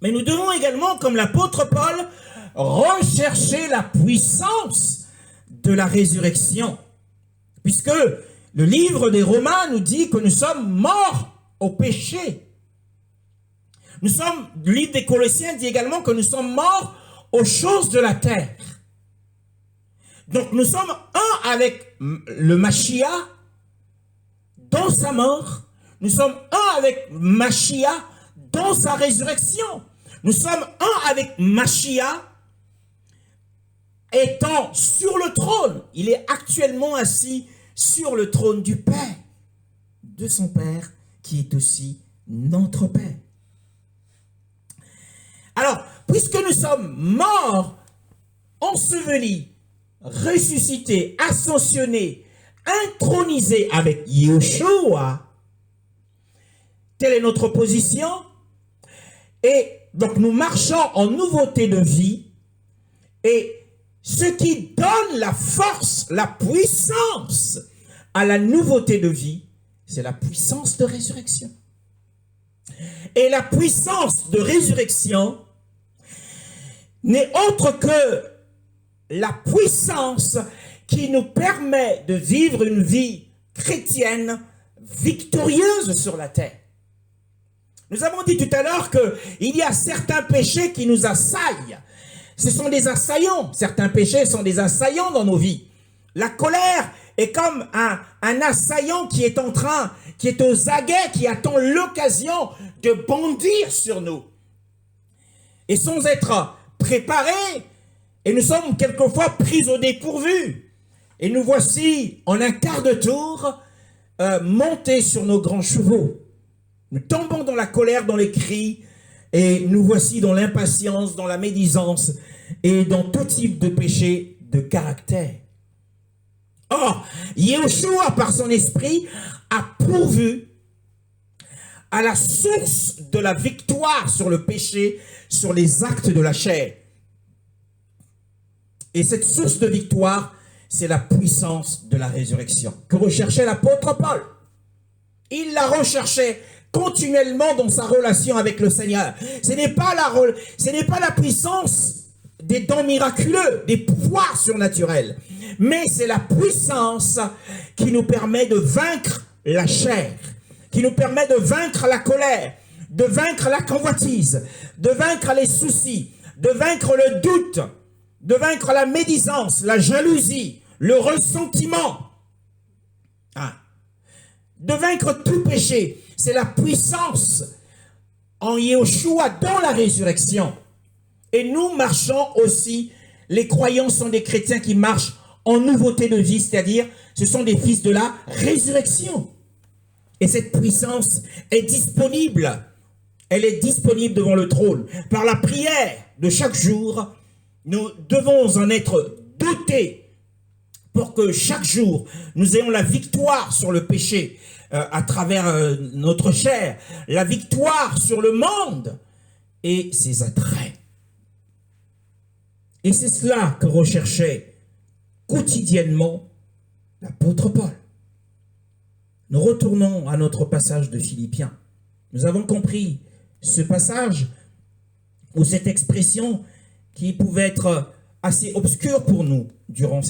Mais nous devons également, comme l'apôtre Paul, rechercher la puissance de la résurrection. Puisque le livre des Romains nous dit que nous sommes morts au péché. Le livre des Colossiens dit également que nous sommes morts aux choses de la terre. Donc nous sommes un avec le Mashiach dans sa mort. Nous sommes un avec Mashiach dans sa résurrection. Nous sommes un avec Mashiach étant sur le trône. Il est actuellement assis sur le trône du Père, de son Père, qui est aussi notre Père. Alors, puisque nous sommes morts, ensevelis, ressuscités, ascensionnés, intronisés avec Yeshua, telle est notre position. Et donc nous marchons en nouveauté de vie. Et ce qui donne la force, la puissance à la nouveauté de vie, c'est la puissance de résurrection. Et la puissance de résurrection n'est autre que la puissance qui nous permet de vivre une vie chrétienne victorieuse sur la terre. Nous avons dit tout à l'heure qu'il y a certains péchés qui nous assaillent. Ce sont des assaillants. Certains péchés sont des assaillants dans nos vies. La colère est comme un assaillant qui est aux aguets, qui attend l'occasion de bondir sur nous. Et sans être préparés, et nous sommes quelquefois pris au dépourvu. Et nous voici en un quart de tour montés sur nos grands chevaux. Nous tombons dans la colère, dans les cris, et nous voici dans l'impatience, dans la médisance et dans tout type de péché de caractère. Or, Yeshua, par son esprit, a pourvu à la source de la victoire sur le péché, sur les actes de la chair. Et cette source de victoire, c'est la puissance de la résurrection que recherchait l'apôtre Paul. Il la recherchait continuellement dans sa relation avec le Seigneur. Ce n'est pas la puissance des dons miraculeux, des pouvoirs surnaturels, mais c'est la puissance qui nous permet de vaincre la chair, qui nous permet de vaincre la colère, de vaincre la convoitise, de vaincre les soucis, de vaincre le doute, de vaincre la médisance, la jalousie, le ressentiment, de vaincre tout péché. C'est la puissance en Yeshua dans la résurrection. Et nous marchons aussi, les croyants sont des chrétiens qui marchent en nouveauté de vie, c'est-à-dire ce sont des fils de la résurrection. Et cette puissance est disponible. Elle est disponible devant le trône. Par la prière de chaque jour, nous devons en être dotés pour que chaque jour, nous ayons la victoire sur le péché à travers notre chair, la victoire sur le monde et ses attraits. Et c'est cela que recherchait quotidiennement l'apôtre Paul. Nous retournons à notre passage de Philippiens. Nous avons compris ce passage ou cette expression qui pouvait être assez obscure pour nous durant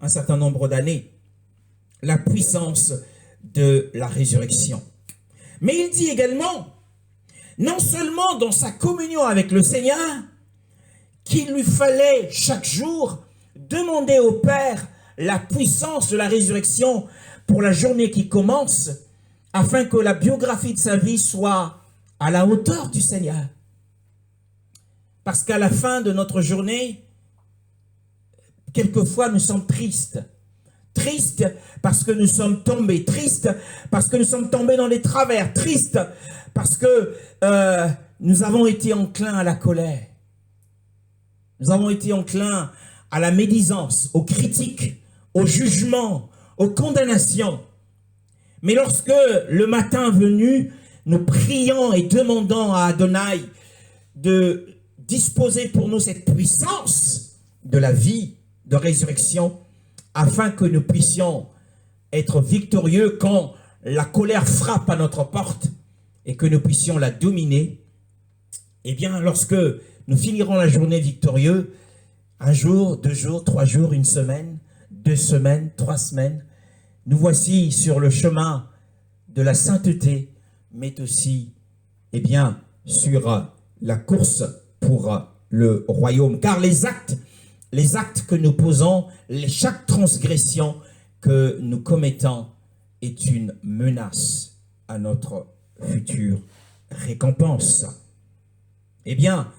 un certain nombre d'années. La puissance de la résurrection. Mais il dit également, non seulement dans sa communion avec le Seigneur, qu'il lui fallait chaque jour demander au Père la puissance de la résurrection pour la journée qui commence, afin que la biographie de sa vie soit à la hauteur du Seigneur. Parce qu'à la fin de notre journée, quelquefois nous sommes tristes. Tristes parce que nous sommes tombés. Tristes parce que nous sommes tombés dans les travers. Tristes parce que nous avons été enclins à la colère. Nous avons été enclins à la médisance, aux critiques, au jugement, aux condamnations. Mais lorsque le matin venu, nous prions et demandons à Adonai de disposer pour nous cette puissance de la vie, de résurrection, afin que nous puissions être victorieux quand la colère frappe à notre porte et que nous puissions la dominer, eh bien, lorsque nous finirons la journée victorieux, un jour, 2 jours, 3 jours, 1 semaine, 2 semaines, 3 semaines, nous voici sur le chemin de la sainteté, mais aussi, eh bien, sur la course pour le royaume. Car les actes que nous posons, chaque transgression que nous commettons est une menace à notre future récompense. Eh bien,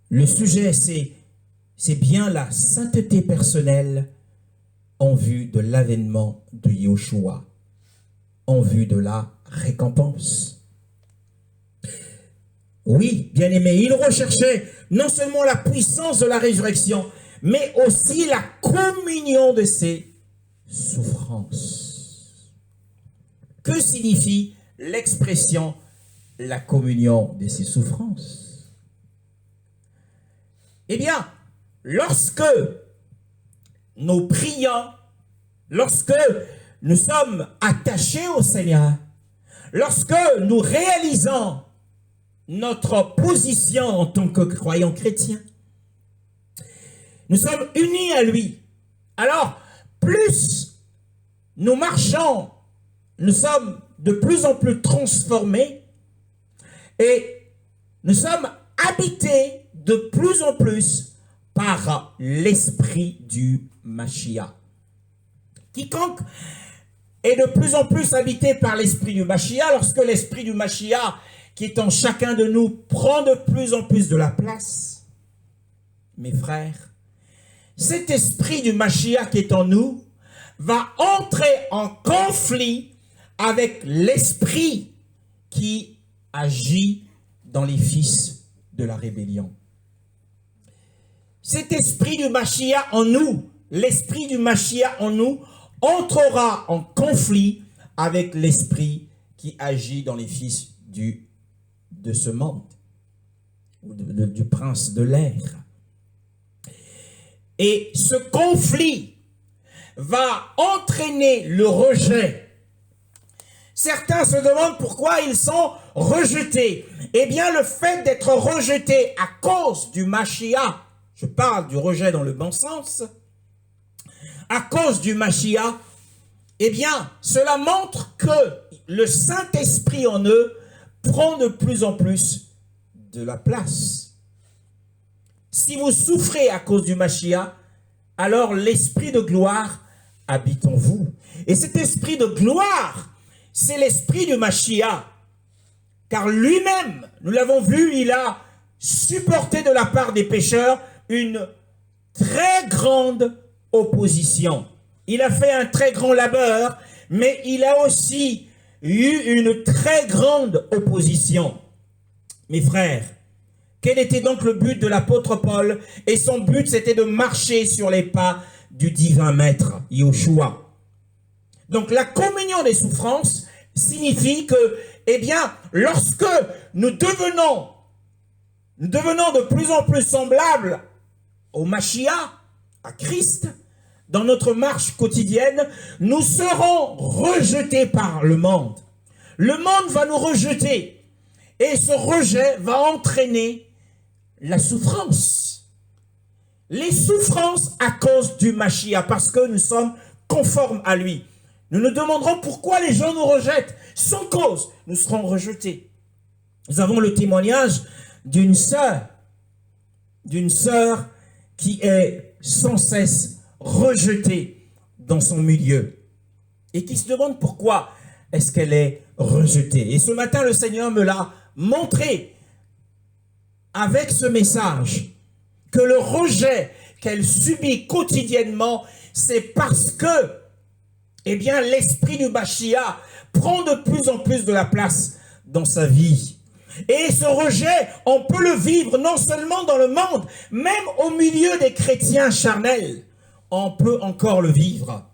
le sujet, c'est bien la sainteté personnelle en vue de l'avènement de Yeshua, en vue de la récompense. Oui, bien-aimé, il recherchait non seulement la puissance de la résurrection, mais aussi la communion de ses souffrances. Que signifie l'expression la communion de ses souffrances? Eh bien, lorsque nous prions, lorsque nous sommes attachés au Seigneur, lorsque nous réalisons notre position en tant que croyants chrétiens, nous sommes unis à lui. Alors, plus nous marchons, nous sommes de plus en plus transformés et nous sommes habités de plus en plus par l'esprit du Mashiach. Quiconque est de plus en plus habité par l'esprit du Mashiach, lorsque l'esprit du Mashiach qui est en chacun de nous prend de plus en plus de la place, mes frères, cet esprit du Mashiach qui est en nous va entrer en conflit avec l'esprit qui agit dans les fils de la rébellion. Cet esprit du Mashiach en nous, l'esprit du Mashiach en nous, entrera en conflit avec l'esprit qui agit dans les fils de ce monde, ou du prince de l'air. Et ce conflit va entraîner le rejet. Certains se demandent pourquoi ils sont rejetés. Eh bien, le fait d'être rejeté à cause du Mashiach, je parle du rejet dans le bon sens, à cause du Mashiach, eh bien, cela montre que le Saint-Esprit en eux prend de plus en plus de la place. Si vous souffrez à cause du Mashiach, alors l'esprit de gloire habite en vous. Et cet esprit de gloire, c'est l'esprit du Mashiach. Car lui-même, nous l'avons vu, il a supporté de la part des pécheurs une très grande opposition. Il a fait un très grand labeur, mais il a aussi eu une très grande opposition. Mes frères, quel était donc le but de l'apôtre Paul? Et son but, c'était de marcher sur les pas du divin maître, Yeshua. Donc la communion des souffrances signifie que, eh bien, lorsque nous devenons de plus en plus semblables au Mashiach, à Christ, dans notre marche quotidienne, nous serons rejetés par le monde. Le monde va nous rejeter. Et ce rejet va entraîner la souffrance. Les souffrances à cause du Mashiach, parce que nous sommes conformes à lui. Nous nous demanderons pourquoi les gens nous rejettent. Sans cause, nous serons rejetés. Nous avons le témoignage d'une sœur qui est sans cesse rejetée dans son milieu et qui se demande pourquoi est-ce qu'elle est rejetée. Et ce matin, le Seigneur me l'a montré avec ce message que le rejet qu'elle subit quotidiennement, c'est parce que, eh bien, l'esprit du Mashiach prend de plus en plus de la place dans sa vie. Et ce rejet, on peut le vivre non seulement dans le monde, même au milieu des chrétiens charnels, on peut encore le vivre.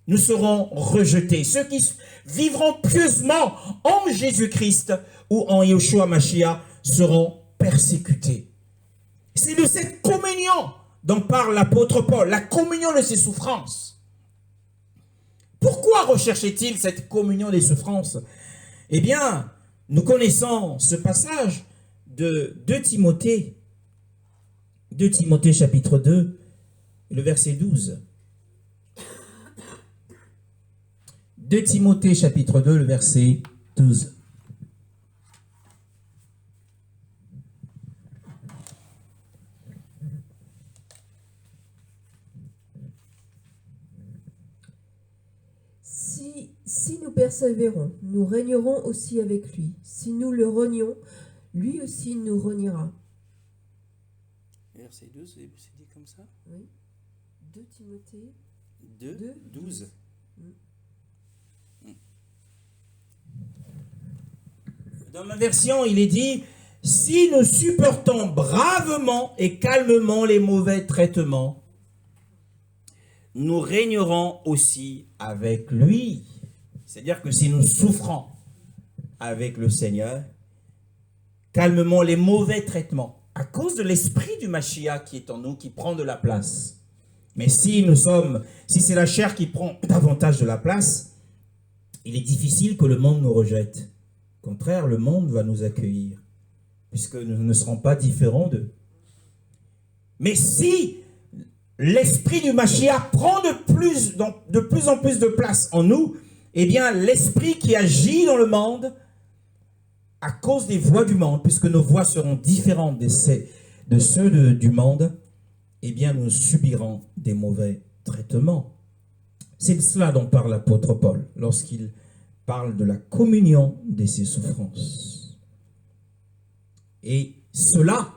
Nous serons rejetés. Ceux qui vivront pieusement en Jésus-Christ ou en Yeshua Mashiach seront persécutés. C'est de cette communion dont parle l'apôtre Paul, la communion de ses souffrances. Pourquoi recherchait-il cette communion des souffrances? Eh bien, nous connaissons ce passage de 2 Timothée. 2 Timothée chapitre 2, le verset 12. 2 Timothée chapitre 2, le verset 12. Si Si nous persévérons, nous régnerons aussi avec lui. Si nous le renions, lui aussi nous reniera. Verset 12, c'est dit comme ça? Oui. 2 Timothée 2, 12. Dans ma version, il est dit, si nous supportons bravement et calmement les mauvais traitements, nous régnerons aussi avec lui. C'est-à-dire que si nous souffrons avec le Seigneur, calmement les mauvais traitements, à cause de l'esprit du Mashiach qui est en nous, qui prend de la place. Mais si c'est la chair qui prend davantage de la place, il est difficile que le monde nous rejette. Au contraire, le monde va nous accueillir, puisque nous ne serons pas différents d'eux. Mais si l'esprit du Mashiach prend de plus en plus de place en nous, eh bien, l'esprit qui agit dans le monde, à cause des voies du monde, puisque nos voies seront différentes de ceux du monde, eh bien, nous subirons des mauvais traitements. C'est de cela dont parle l'apôtre Paul, lorsqu'il parle de la communion de ses souffrances. Et cela,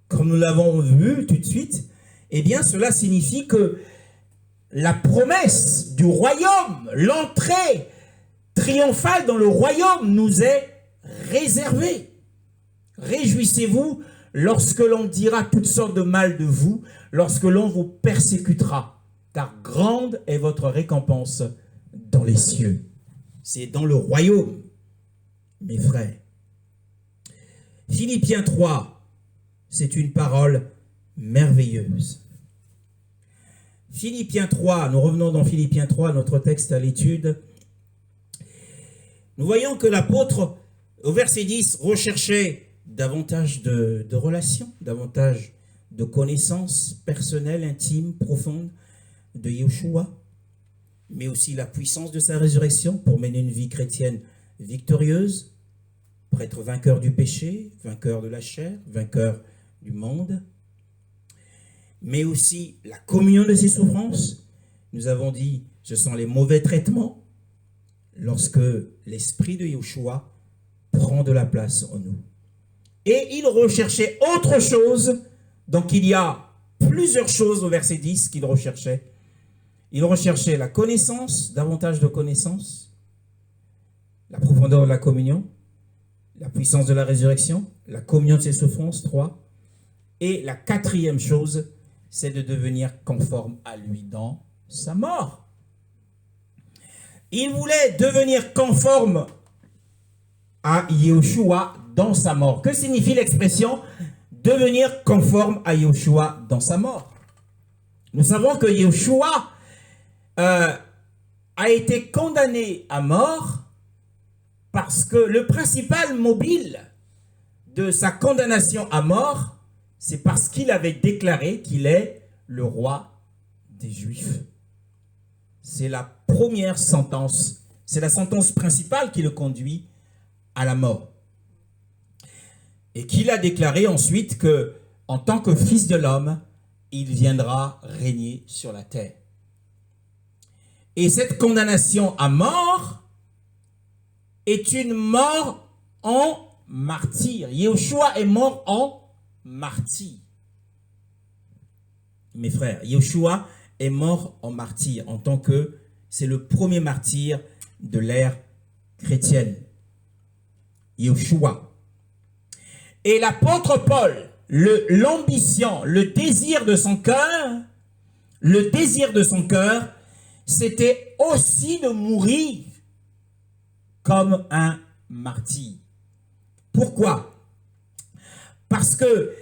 comme nous l'avons vu tout de suite, eh bien, cela signifie que la promesse du royaume, l'entrée triomphale dans le royaume nous est réservée. Réjouissez-vous lorsque l'on dira toutes sortes de mal de vous, lorsque l'on vous persécutera, car grande est votre récompense dans les cieux. C'est dans le royaume, mes frères. Philippiens 3, c'est une parole merveilleuse. Philippiens 3, nous revenons dans Philippiens 3, notre texte à l'étude. Nous voyons que l'apôtre, au verset 10, recherchait davantage de relations, davantage de connaissances personnelles, intimes, profondes de Yeshua, mais aussi la puissance de sa résurrection pour mener une vie chrétienne victorieuse, pour être vainqueur du péché, vainqueur de la chair, vainqueur du monde, mais aussi la communion de ses souffrances. Nous avons dit, ce sont les mauvais traitements lorsque l'esprit de Yeshua prend de la place en nous. Et il recherchait autre chose, donc il y a plusieurs choses au verset 10 qu'il recherchait. Il recherchait la connaissance, davantage de connaissance, la profondeur de la communion, la puissance de la résurrection, la communion de ses souffrances, 3. Et la quatrième chose, c'est de devenir conforme à lui dans sa mort. Il voulait devenir conforme à Yeshua dans sa mort. Que signifie l'expression devenir conforme à Yeshua dans sa mort? Nous savons que Yeshua a été condamné à mort parce que le principal mobile de sa condamnation à mort, c'est parce qu'il avait déclaré qu'il est le roi des Juifs. C'est la première sentence, c'est la sentence principale qui le conduit à la mort. Et qu'il a déclaré ensuite que, en tant que fils de l'homme, il viendra régner sur la terre. Et cette condamnation à mort est une mort en martyr. Yeshua est mort en martyr. Mes frères, Yeshua est mort en martyr, en tant que c'est le premier martyr de l'ère chrétienne. Yeshua. Et l'apôtre Paul, l'ambition, le désir de son cœur, c'était aussi de mourir comme un martyr. Pourquoi? Parce que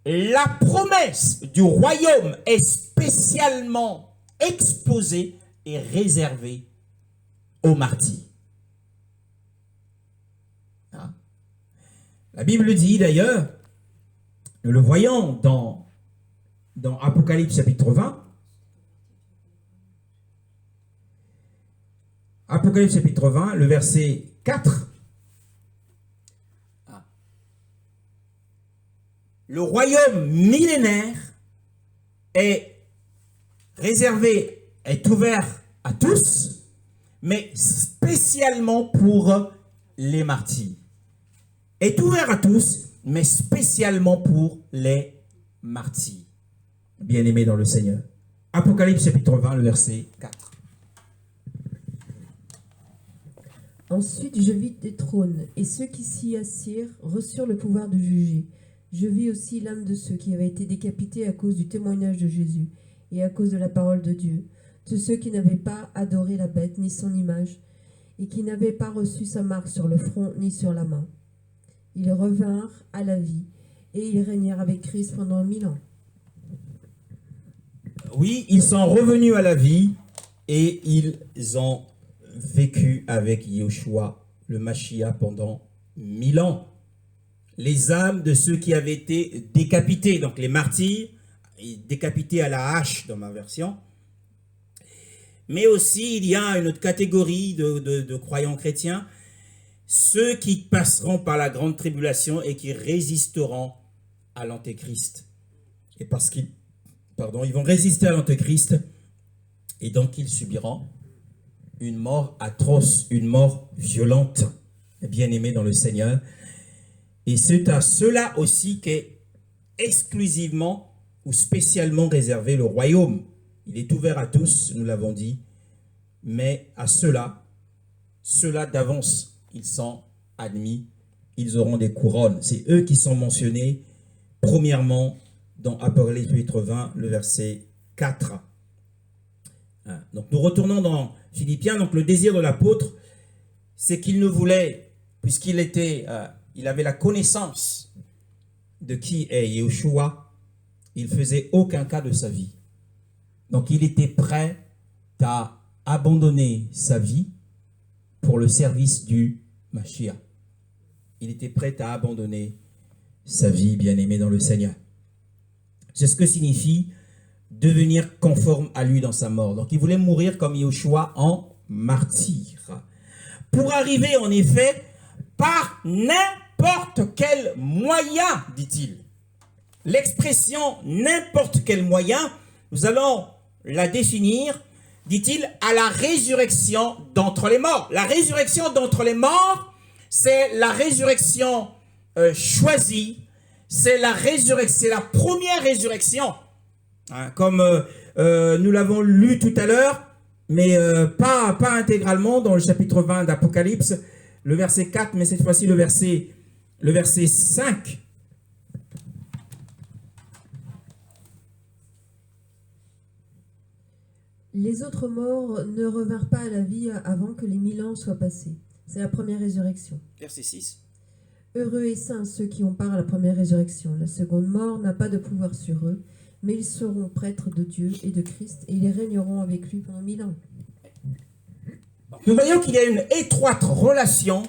la promesse du royaume est spécialement exposée et réservée aux martyrs. Hein? La Bible dit d'ailleurs, nous le voyons dans Apocalypse chapitre 20, Apocalypse chapitre 20, le verset 4. Le royaume millénaire est réservé, est ouvert à tous, mais spécialement pour les martyrs. Est ouvert à tous, mais spécialement pour les martyrs. Bien-aimés dans le Seigneur. Apocalypse chapitre 20, le verset 4. Ensuite, je vis des trônes, et ceux qui s'y assirent reçurent le pouvoir de juger. Je vis aussi l'âme de ceux qui avaient été décapités à cause du témoignage de Jésus et à cause de la parole de Dieu, de ceux qui n'avaient pas adoré la bête ni son image, et qui n'avaient pas reçu sa marque sur le front ni sur la main. Ils revinrent à la vie, et ils régnèrent avec Christ pendant 1000 ans. Oui, ils sont revenus à la vie et ils ont vécu avec Yeshua, le Mashiach, pendant 1000 ans. Les âmes de ceux qui avaient été décapités, donc les martyrs, décapités à la hache dans ma version. Mais aussi, il y a une autre catégorie de croyants chrétiens, ceux qui passeront par la grande tribulation et qui résisteront à l'Antéchrist. Et parce qu'ils ils vont résister à l'Antéchrist, et donc ils subiront une mort atroce, une mort violente, bien-aimés dans le Seigneur. Et c'est à cela aussi qu'est exclusivement ou spécialement réservé le royaume. Il est ouvert à tous, nous l'avons dit, mais à ceux-là d'avance, ils sont admis, ils auront des couronnes. C'est eux qui sont mentionnés premièrement dans Apocalypse chapitre 20, le verset 4. Donc nous retournons dans Philippiens. Donc le désir de l'apôtre, c'est qu'il ne voulait, puisqu'il il avait la connaissance de qui est Yeshua, il faisait aucun cas de sa vie. Donc il était prêt à abandonner sa vie pour le service du Mashiach. Il était prêt à abandonner sa vie, bien-aimé dans le Seigneur. C'est ce que signifie devenir conforme à lui dans sa mort. Donc il voulait mourir comme Yeshua en martyr. Pour arriver en effet par n'importe quel moyen, dit-il. L'expression n'importe quel moyen, nous allons la définir, dit-il, à la résurrection d'entre les morts. La résurrection d'entre les morts, c'est la résurrection choisie, c'est la première résurrection. Hein, comme nous l'avons lu tout à l'heure, mais pas intégralement dans le chapitre 20 d'Apocalypse, le verset 4, mais cette fois-ci le verset 5. Les autres morts ne revinrent pas à la vie avant que les 1000 ans soient passés. C'est la première résurrection. Verset 6. Heureux et saints ceux qui ont part à la première résurrection. La seconde mort n'a pas de pouvoir sur eux, mais ils seront prêtres de Dieu et de Christ, et ils régneront avec lui pendant 1000 ans. Nous voyons qu'il y a une étroite relation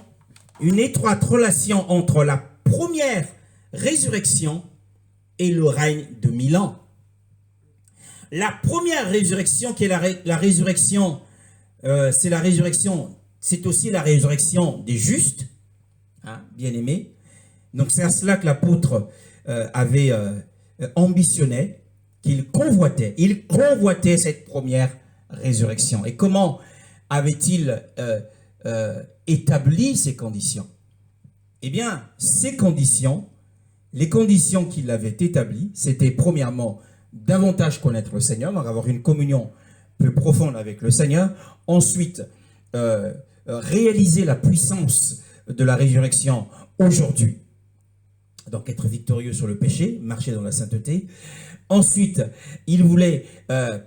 entre la première résurrection et le règne de 1000 ans. La première résurrection, qui est la résurrection, c'est aussi la résurrection des justes, hein, bien aimés. Donc c'est à cela que l'apôtre avait ambitionné, qu'il convoitait. Il convoitait cette première résurrection. Et comment avait-il établi ces conditions? Eh bien, les conditions qu'il avait établies, c'était premièrement davantage connaître le Seigneur, donc avoir une communion plus profonde avec le Seigneur. Ensuite, réaliser la puissance de la résurrection aujourd'hui. Donc être victorieux sur le péché, marcher dans la sainteté. Ensuite, il voulait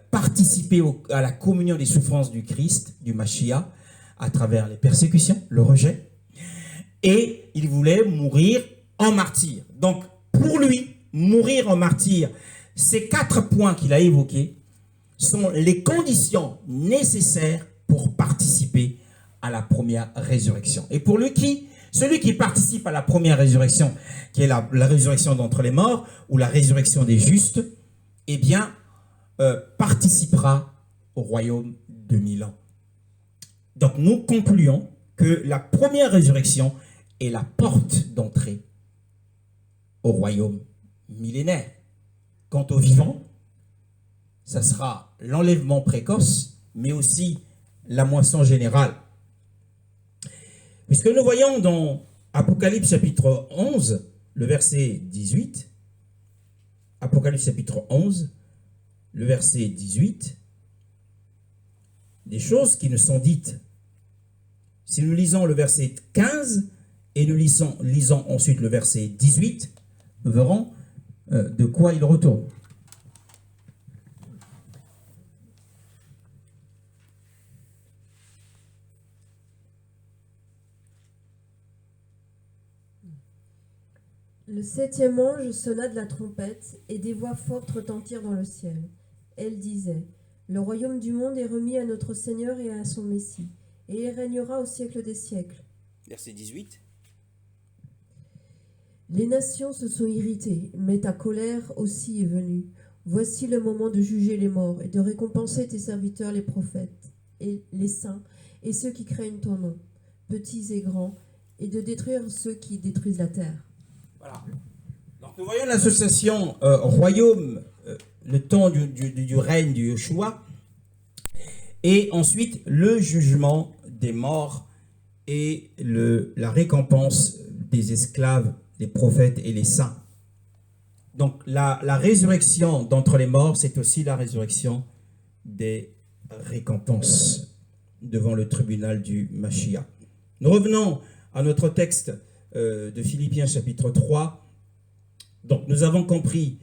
participer à la communion des souffrances du Christ, du Mashiach, à travers les persécutions, le rejet. Et il voulait mourir en martyr. Donc, pour lui, mourir en martyr, ces 4 points qu'il a évoqués sont les conditions nécessaires pour participer à la première résurrection. Et pour lui, celui qui participe à la première résurrection, qui est la résurrection d'entre les morts, ou la résurrection des justes, eh bien, participera au royaume de 1000 ans. Donc, nous concluons que la première résurrection est la porte d'entrée au royaume millénaire. Quant aux vivants, ça sera l'enlèvement précoce, mais aussi la moisson générale. Puisque nous voyons dans Apocalypse chapitre 11, le verset 18, Apocalypse chapitre 11, le verset 18, des choses qui nous sont dites. Si nous lisons le verset 15 et nous lisons ensuite le verset 18, nous verrons de quoi il retourne. Le 7e ange sonna de la trompette, et des voix fortes retentirent dans le ciel. Elles disaient, « Le royaume du monde est remis à notre Seigneur et à son Messie, et il régnera au siècle des siècles. » Verset 18. Les nations se sont irritées, mais ta colère aussi est venue. Voici le moment de juger les morts et de récompenser tes serviteurs les prophètes, et les saints, et ceux qui craignent ton nom, petits et grands, et de détruire ceux qui détruisent la terre. Voilà. Donc nous voyons l'association royaume, le temps du règne du Yeshua, et ensuite le jugement des morts et la récompense des esclaves, les prophètes et les saints. Donc la résurrection d'entre les morts, c'est aussi la résurrection des récompenses devant le tribunal du Mashiach. Nous revenons à notre texte de Philippiens chapitre 3. Donc nous avons compris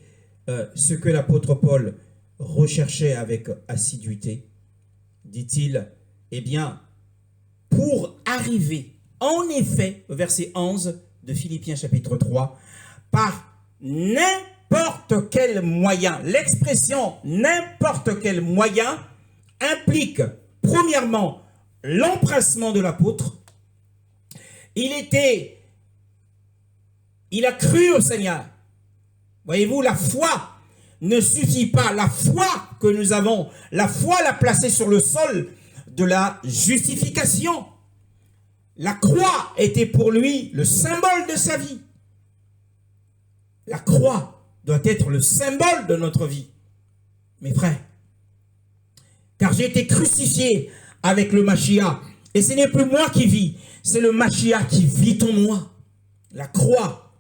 ce que l'apôtre Paul recherchait avec assiduité. Dit-il, eh bien, pour arriver, en effet, au verset 11 de Philippiens chapitre 3, par n'importe quel moyen. L'expression n'importe quel moyen implique, premièrement, l'empressement de l'apôtre. Il a cru au Seigneur. Voyez-vous, la foi ne suffit pas. La foi que nous avons, la foi l'a placée sur le sol de la justification. La croix était pour lui le symbole de sa vie. La croix doit être le symbole de notre vie, mes frères. Car j'ai été crucifié avec le Mashiach. Et ce n'est plus moi qui vis, c'est le Mashiach qui vit en moi. La croix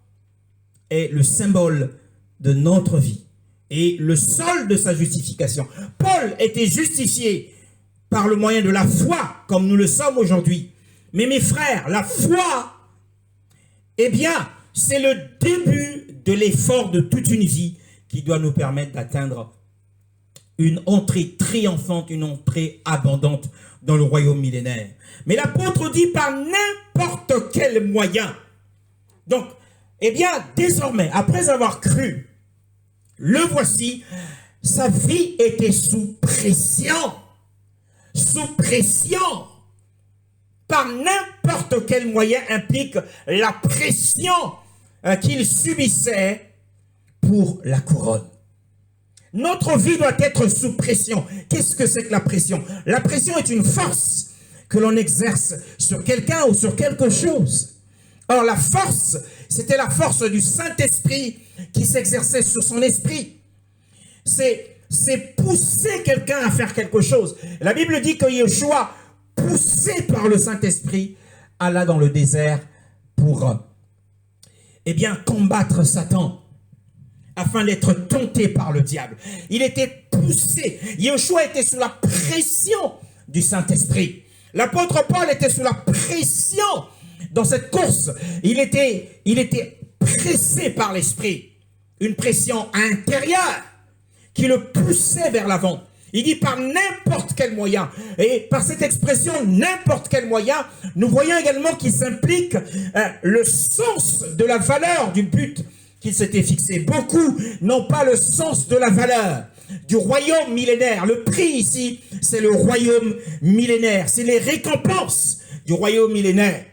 est le symbole de notre vie et le sol de sa justification. Paul était justifié par le moyen de la foi, comme nous le sommes aujourd'hui. Mais mes frères, la foi, eh bien, c'est le début de l'effort de toute une vie qui doit nous permettre d'atteindre une entrée triomphante, une entrée abondante dans le royaume millénaire. Mais l'apôtre dit par n'importe quel moyen. Donc, eh bien, désormais, après avoir cru, le voici, sa vie était sous pression. Sous pression. Par n'importe quel moyen implique la pression qu'il subissait pour la couronne. Notre vie doit être sous pression. Qu'est-ce que c'est que la pression? La pression est une force que l'on exerce sur quelqu'un ou sur quelque chose. Or, la force, c'était la force du Saint-Esprit qui s'exerçait sur son esprit. C'est pousser quelqu'un à faire quelque chose. La Bible dit que Yeshua, poussé par le Saint-Esprit, alla dans le désert pour combattre Satan, afin d'être tenté par le diable. Il était poussé. Yeshua était sous la pression du Saint-Esprit. L'apôtre Paul était sous la pression dans cette course. Il était pressé par l'Esprit. Une pression intérieure qui le poussait vers l'avant. Il dit par n'importe quel moyen. Et par cette expression, n'importe quel moyen, nous voyons également qu'il s'implique le sens de la valeur du but qu'il s'était fixé. Beaucoup n'ont pas le sens de la valeur du royaume millénaire. Le prix ici, c'est le royaume millénaire. C'est les récompenses du royaume millénaire.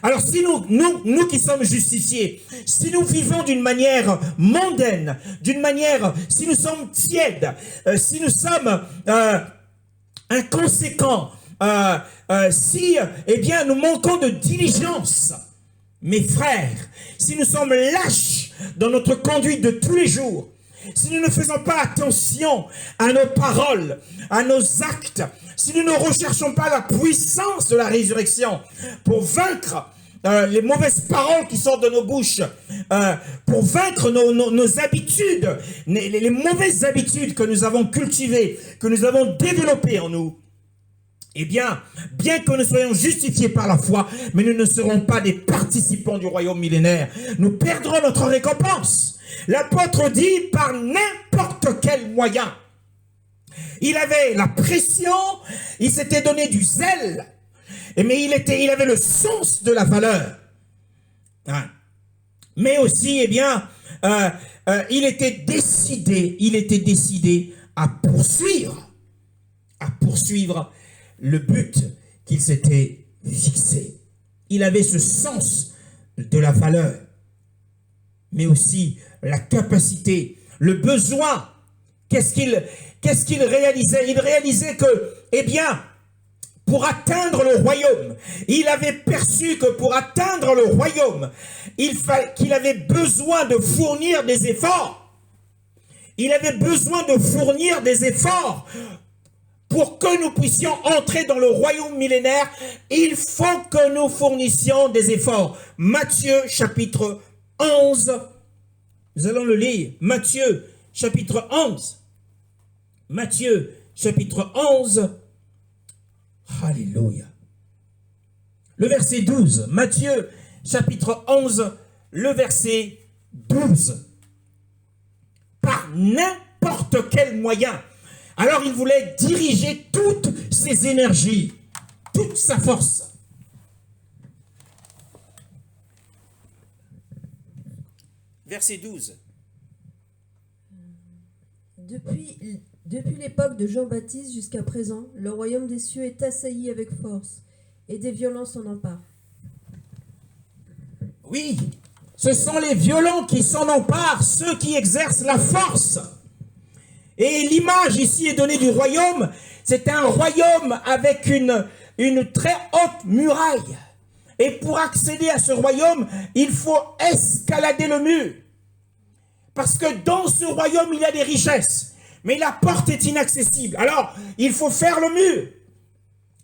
Alors si nous qui sommes justifiés, si nous vivons d'une manière mondaine, si nous sommes tièdes, si nous sommes inconséquents, si nous manquons de diligence, mes frères, si nous sommes lâches dans notre conduite de tous les jours, si nous ne faisons pas attention à nos paroles, à nos actes, si nous ne recherchons pas la puissance de la résurrection pour vaincre les mauvaises paroles qui sortent de nos bouches, pour vaincre nos habitudes, les mauvaises habitudes que nous avons cultivées, que nous avons développées en nous, eh bien que nous soyons justifiés par la foi, mais nous ne serons pas des participants du royaume millénaire. Nous perdrons notre récompense. L'apôtre dit par n'importe quel moyen. Il avait la pression, il s'était donné du zèle, mais il avait le sens de la valeur. Hein. Mais aussi, eh bien, il était décidé à poursuivre le but qu'il s'était fixé. Il avait ce sens de la valeur, mais aussi la capacité, le besoin. Qu'est-ce qu'il réalisait? Il réalisait que, eh bien, pour atteindre le royaume, il avait perçu que pour atteindre le royaume, qu'il avait besoin de fournir des efforts. Il avait besoin de fournir des efforts. Pour que nous puissions entrer dans le royaume millénaire, il faut que nous fournissions des efforts. Matthieu chapitre 11, nous allons le lire. Matthieu chapitre 11. Matthieu chapitre 11. Alléluia. Le verset 12. Matthieu chapitre 11, le verset 12. Par n'importe quel moyen. Alors il voulait diriger toutes ses énergies, toute sa force. Verset 12. Depuis l'époque de Jean-Baptiste jusqu'à présent, le royaume des cieux est assailli avec force, et des violents s'en emparent. Oui, ce sont les violents qui s'en emparent, ceux qui exercent la force. Et l'image ici est donnée du royaume. C'est un royaume avec une très haute muraille. Et pour accéder à ce royaume, il faut escalader le mur. Parce que dans ce royaume, il y a des richesses. Mais la porte est inaccessible. Alors, il faut faire le mur.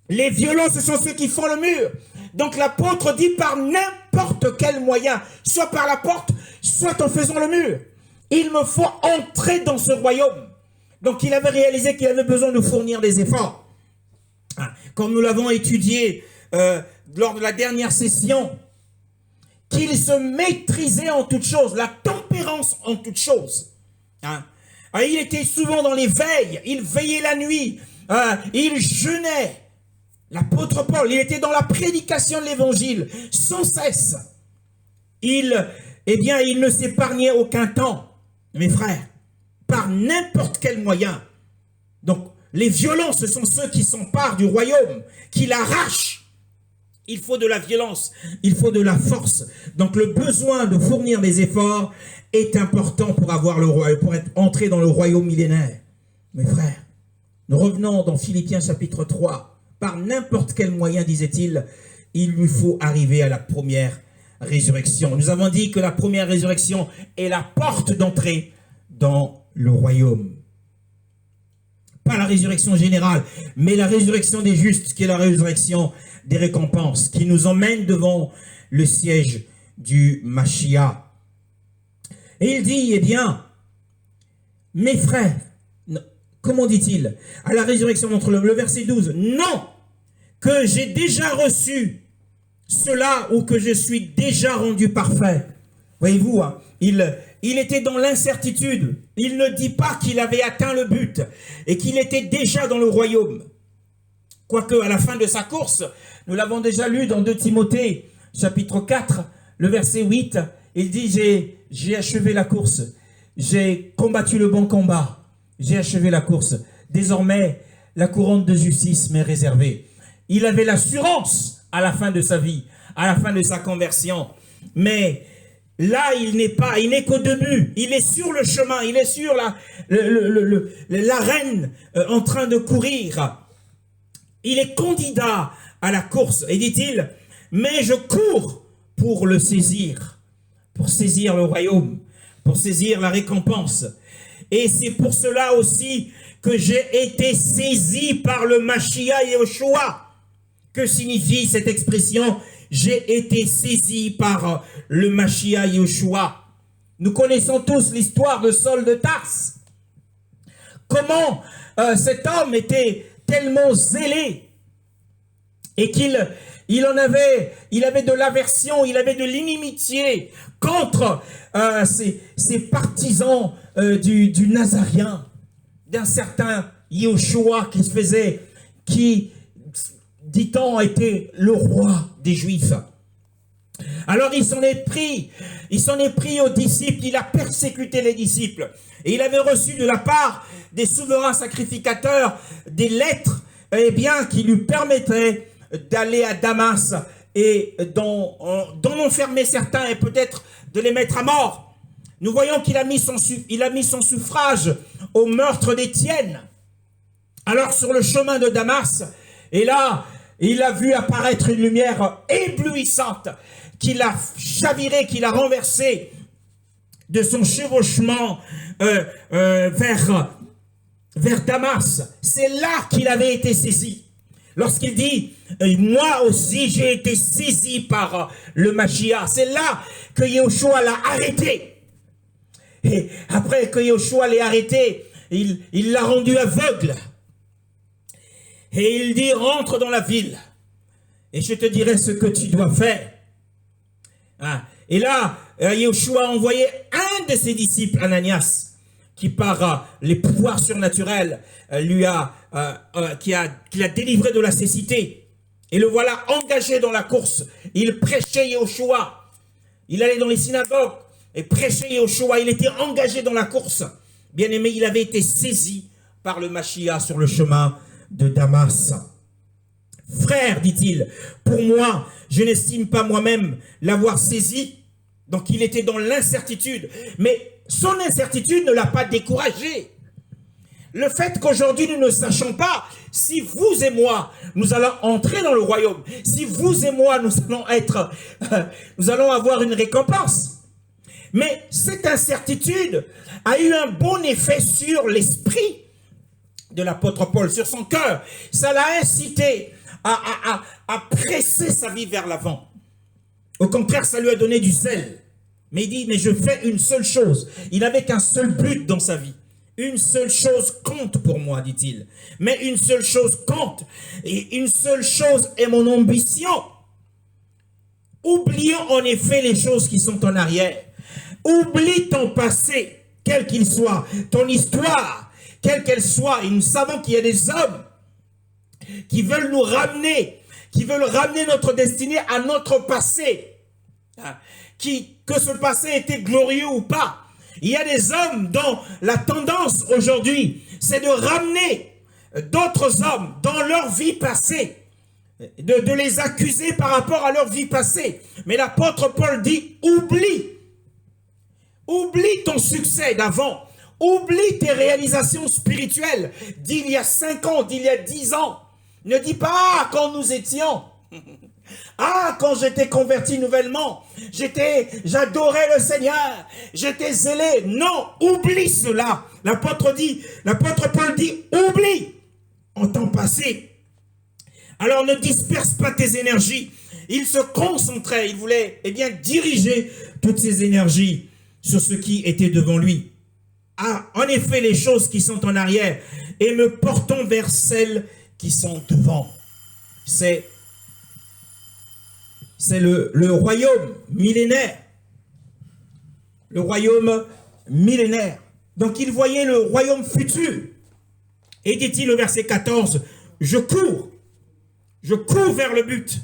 Les violents, ce sont ceux qui font le mur. Donc l'apôtre dit par n'importe quel moyen, soit par la porte, soit en faisant le mur. Il me faut entrer dans ce royaume. Donc il avait réalisé qu'il avait besoin de fournir des efforts. Comme nous l'avons étudié lors de la dernière session, qu'il se maîtrisait en toutes choses, la tempérance en toutes choses. Il était souvent dans les veilles, il veillait la nuit, il jeûnait. L'apôtre Paul, il était dans la prédication de l'évangile sans cesse. Il ne s'épargnait aucun temps, mes frères. Par n'importe quel moyen. Donc, les violents, ce sont ceux qui s'emparent du royaume, qui l'arrachent. Il faut de la violence, il faut de la force. Donc, le besoin de fournir des efforts est important pour être entré dans le royaume millénaire. Mes frères, nous revenons dans Philippiens chapitre 3. Par n'importe quel moyen, disait-il, il lui faut arriver à la première résurrection. Nous avons dit que la première résurrection est la porte d'entrée dans le royaume. Pas la résurrection générale, mais la résurrection des justes, qui est la résurrection des récompenses, qui nous emmène devant le siège du Mashiach. Et il dit, eh bien, mes frères, comment dit-il? À la résurrection d'entre le verset 12, non, que j'ai déjà reçu cela ou que je suis déjà rendu parfait. Voyez-vous, il était dans l'incertitude. Il ne dit pas qu'il avait atteint le but et qu'il était déjà dans le royaume. Quoique à la fin de sa course, nous l'avons déjà lu dans 2 Timothée, chapitre 4, le verset 8, il dit, j'ai achevé la course, j'ai combattu le bon combat, j'ai achevé la course. Désormais, la couronne de justice m'est réservée. Il avait l'assurance à la fin de sa vie, à la fin de sa conversion. Mais là, il n'est qu'au début. Il est sur le chemin, il est sur l'arène en train de courir. Il est candidat à la course. Et dit-il, mais je cours pour le saisir, pour saisir le royaume, pour saisir la récompense. Et c'est pour cela aussi que j'ai été saisi par le Mashiach Yehoshua. Que signifie cette expression? J'ai été saisi par le Mashiach Yehoshua. Nous connaissons tous l'histoire de Saul de Tarse. Comment cet homme était tellement zélé et qu'il avait de l'aversion, il avait de l'inimitié contre ces partisans du Nazaréen, d'un certain Yehoshua qui, dit-on, était le roi des Juifs. Alors il s'en est pris aux disciples, il a persécuté les disciples. Et il avait reçu de la part des souverains sacrificateurs des lettres, qui lui permettraient d'aller à Damas et d'en enfermer certains et peut-être de les mettre à mort. Nous voyons qu'il a mis son suffrage au meurtre d'Étienne. Alors sur le chemin de Damas, et là, il a vu apparaître une lumière éblouissante qu'il a chaviré, qu'il a renversé de son chevauchement vers Damas. C'est là qu'il avait été saisi. Lorsqu'il dit « Moi aussi j'ai été saisi par le Mashiach », c'est là que Yehoshua l'a arrêté. Et après que Yehoshua l'ait arrêté, il l'a rendu aveugle. Et il dit « Rentre dans la ville et je te dirai ce que tu dois faire. » Et là, Yehoshua a envoyé un de ses disciples, Ananias, qui par les pouvoirs surnaturels qui l'a délivré de la cécité. Et le voilà engagé dans la course. Il prêchait Yehoshua. Il allait dans les synagogues et prêchait Yehoshua. Il était engagé dans la course. Bien aimé, il avait été saisi par le Mashiach sur le chemin de Damas. Frère, dit-il, pour moi, je n'estime pas moi-même l'avoir saisi. Donc il était dans l'incertitude. Mais son incertitude ne l'a pas découragé. Le fait qu'aujourd'hui nous ne sachions pas si vous et moi, nous allons entrer dans le royaume, si vous et moi, nous allons avoir une récompense. Mais cette incertitude a eu un bon effet sur l'esprit de l'apôtre Paul, sur son cœur. Ça l'a incité à presser sa vie vers l'avant. Au contraire, ça lui a donné du zèle. Mais il dit, mais je fais une seule chose. Il n'avait qu'un seul but dans sa vie. Une seule chose compte pour moi, dit-il. Mais une seule chose compte. Et une seule chose est mon ambition. Oublions en effet les choses qui sont en arrière. Oublie ton passé, quel qu'il soit, ton histoire, quelle qu'elle soit. Et nous savons qu'il y a des hommes qui veulent nous ramener, qui veulent ramener notre destinée à notre passé. Que ce passé était glorieux ou pas. Il y a des hommes dont la tendance aujourd'hui, c'est de ramener d'autres hommes dans leur vie passée, de les accuser par rapport à leur vie passée. Mais l'apôtre Paul dit, oublie ton succès d'avant, oublie tes réalisations spirituelles d'il y a 5 ans, d'il y a 10 ans. Ne dis pas quand nous étions. Quand j'étais converti nouvellement, j'adorais le Seigneur, j'étais zélé. Non, oublie cela. L'apôtre Paul dit, oublie en temps passé. Alors ne disperse pas tes énergies. Il se concentrait, il voulait diriger toutes ses énergies sur ce qui était devant lui. En effet, les choses qui sont en arrière, et me portons vers celles qui sont devant. C'est le royaume millénaire. Le royaume millénaire. Donc il voyait le royaume futur. Et dit-il au verset 14, je cours vers le but.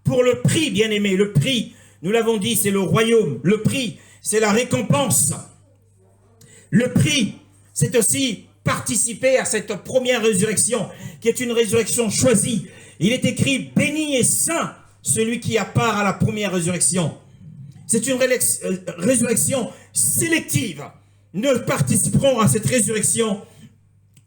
Pour le prix, bien-aimé, le prix, nous l'avons dit, c'est le royaume. Le prix, c'est la récompense. Le prix, c'est aussi participer à cette première résurrection, qui est une résurrection choisie. Il est écrit, béni et saint celui qui a part à la première résurrection. C'est une résurrection sélective. Ne participeront à cette résurrection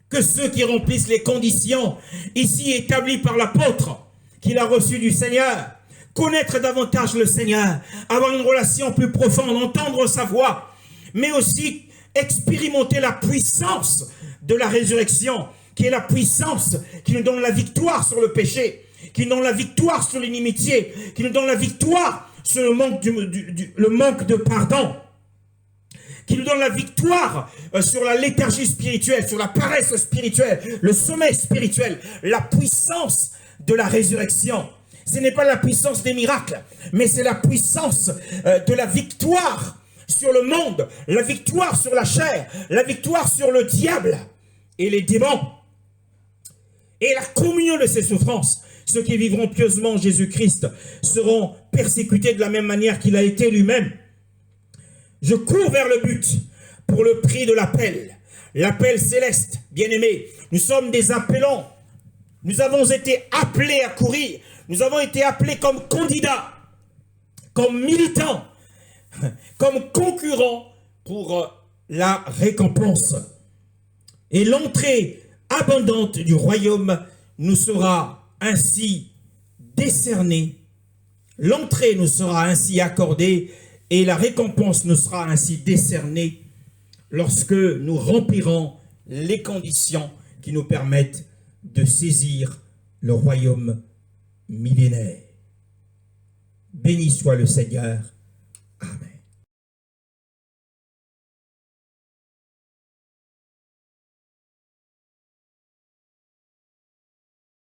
que ceux qui remplissent les conditions ici établies par l'apôtre qu'il a reçues du Seigneur. Connaître davantage le Seigneur, avoir une relation plus profonde, entendre sa voix, mais aussi expérimenter la puissance de la résurrection, qui est la puissance qui nous donne la victoire sur le péché, qui nous donne la victoire sur l'inimitié, qui nous donne la victoire sur le manque de pardon, qui nous donne la victoire sur la léthargie spirituelle, sur la paresse spirituelle, le sommeil spirituel, la puissance de la résurrection. Ce n'est pas la puissance des miracles, mais c'est la puissance de la victoire sur le monde, la victoire sur la chair, la victoire sur le diable et les démons. Et la communion de ces souffrances, ceux qui vivront pieusement en Jésus-Christ seront persécutés de la même manière qu'il a été lui-même. Je cours vers le but pour le prix de l'appel céleste, bien-aimés. Nous sommes des appelants. Nous avons été appelés à courir. Nous avons été appelés comme candidats, comme militants, comme concurrents pour la récompense. Et l'entrée abondante du royaume nous sera ainsi décernée. L'entrée nous sera ainsi accordée et la récompense nous sera ainsi décernée lorsque nous remplirons les conditions qui nous permettent de saisir le royaume millénaire. Béni soit le Seigneur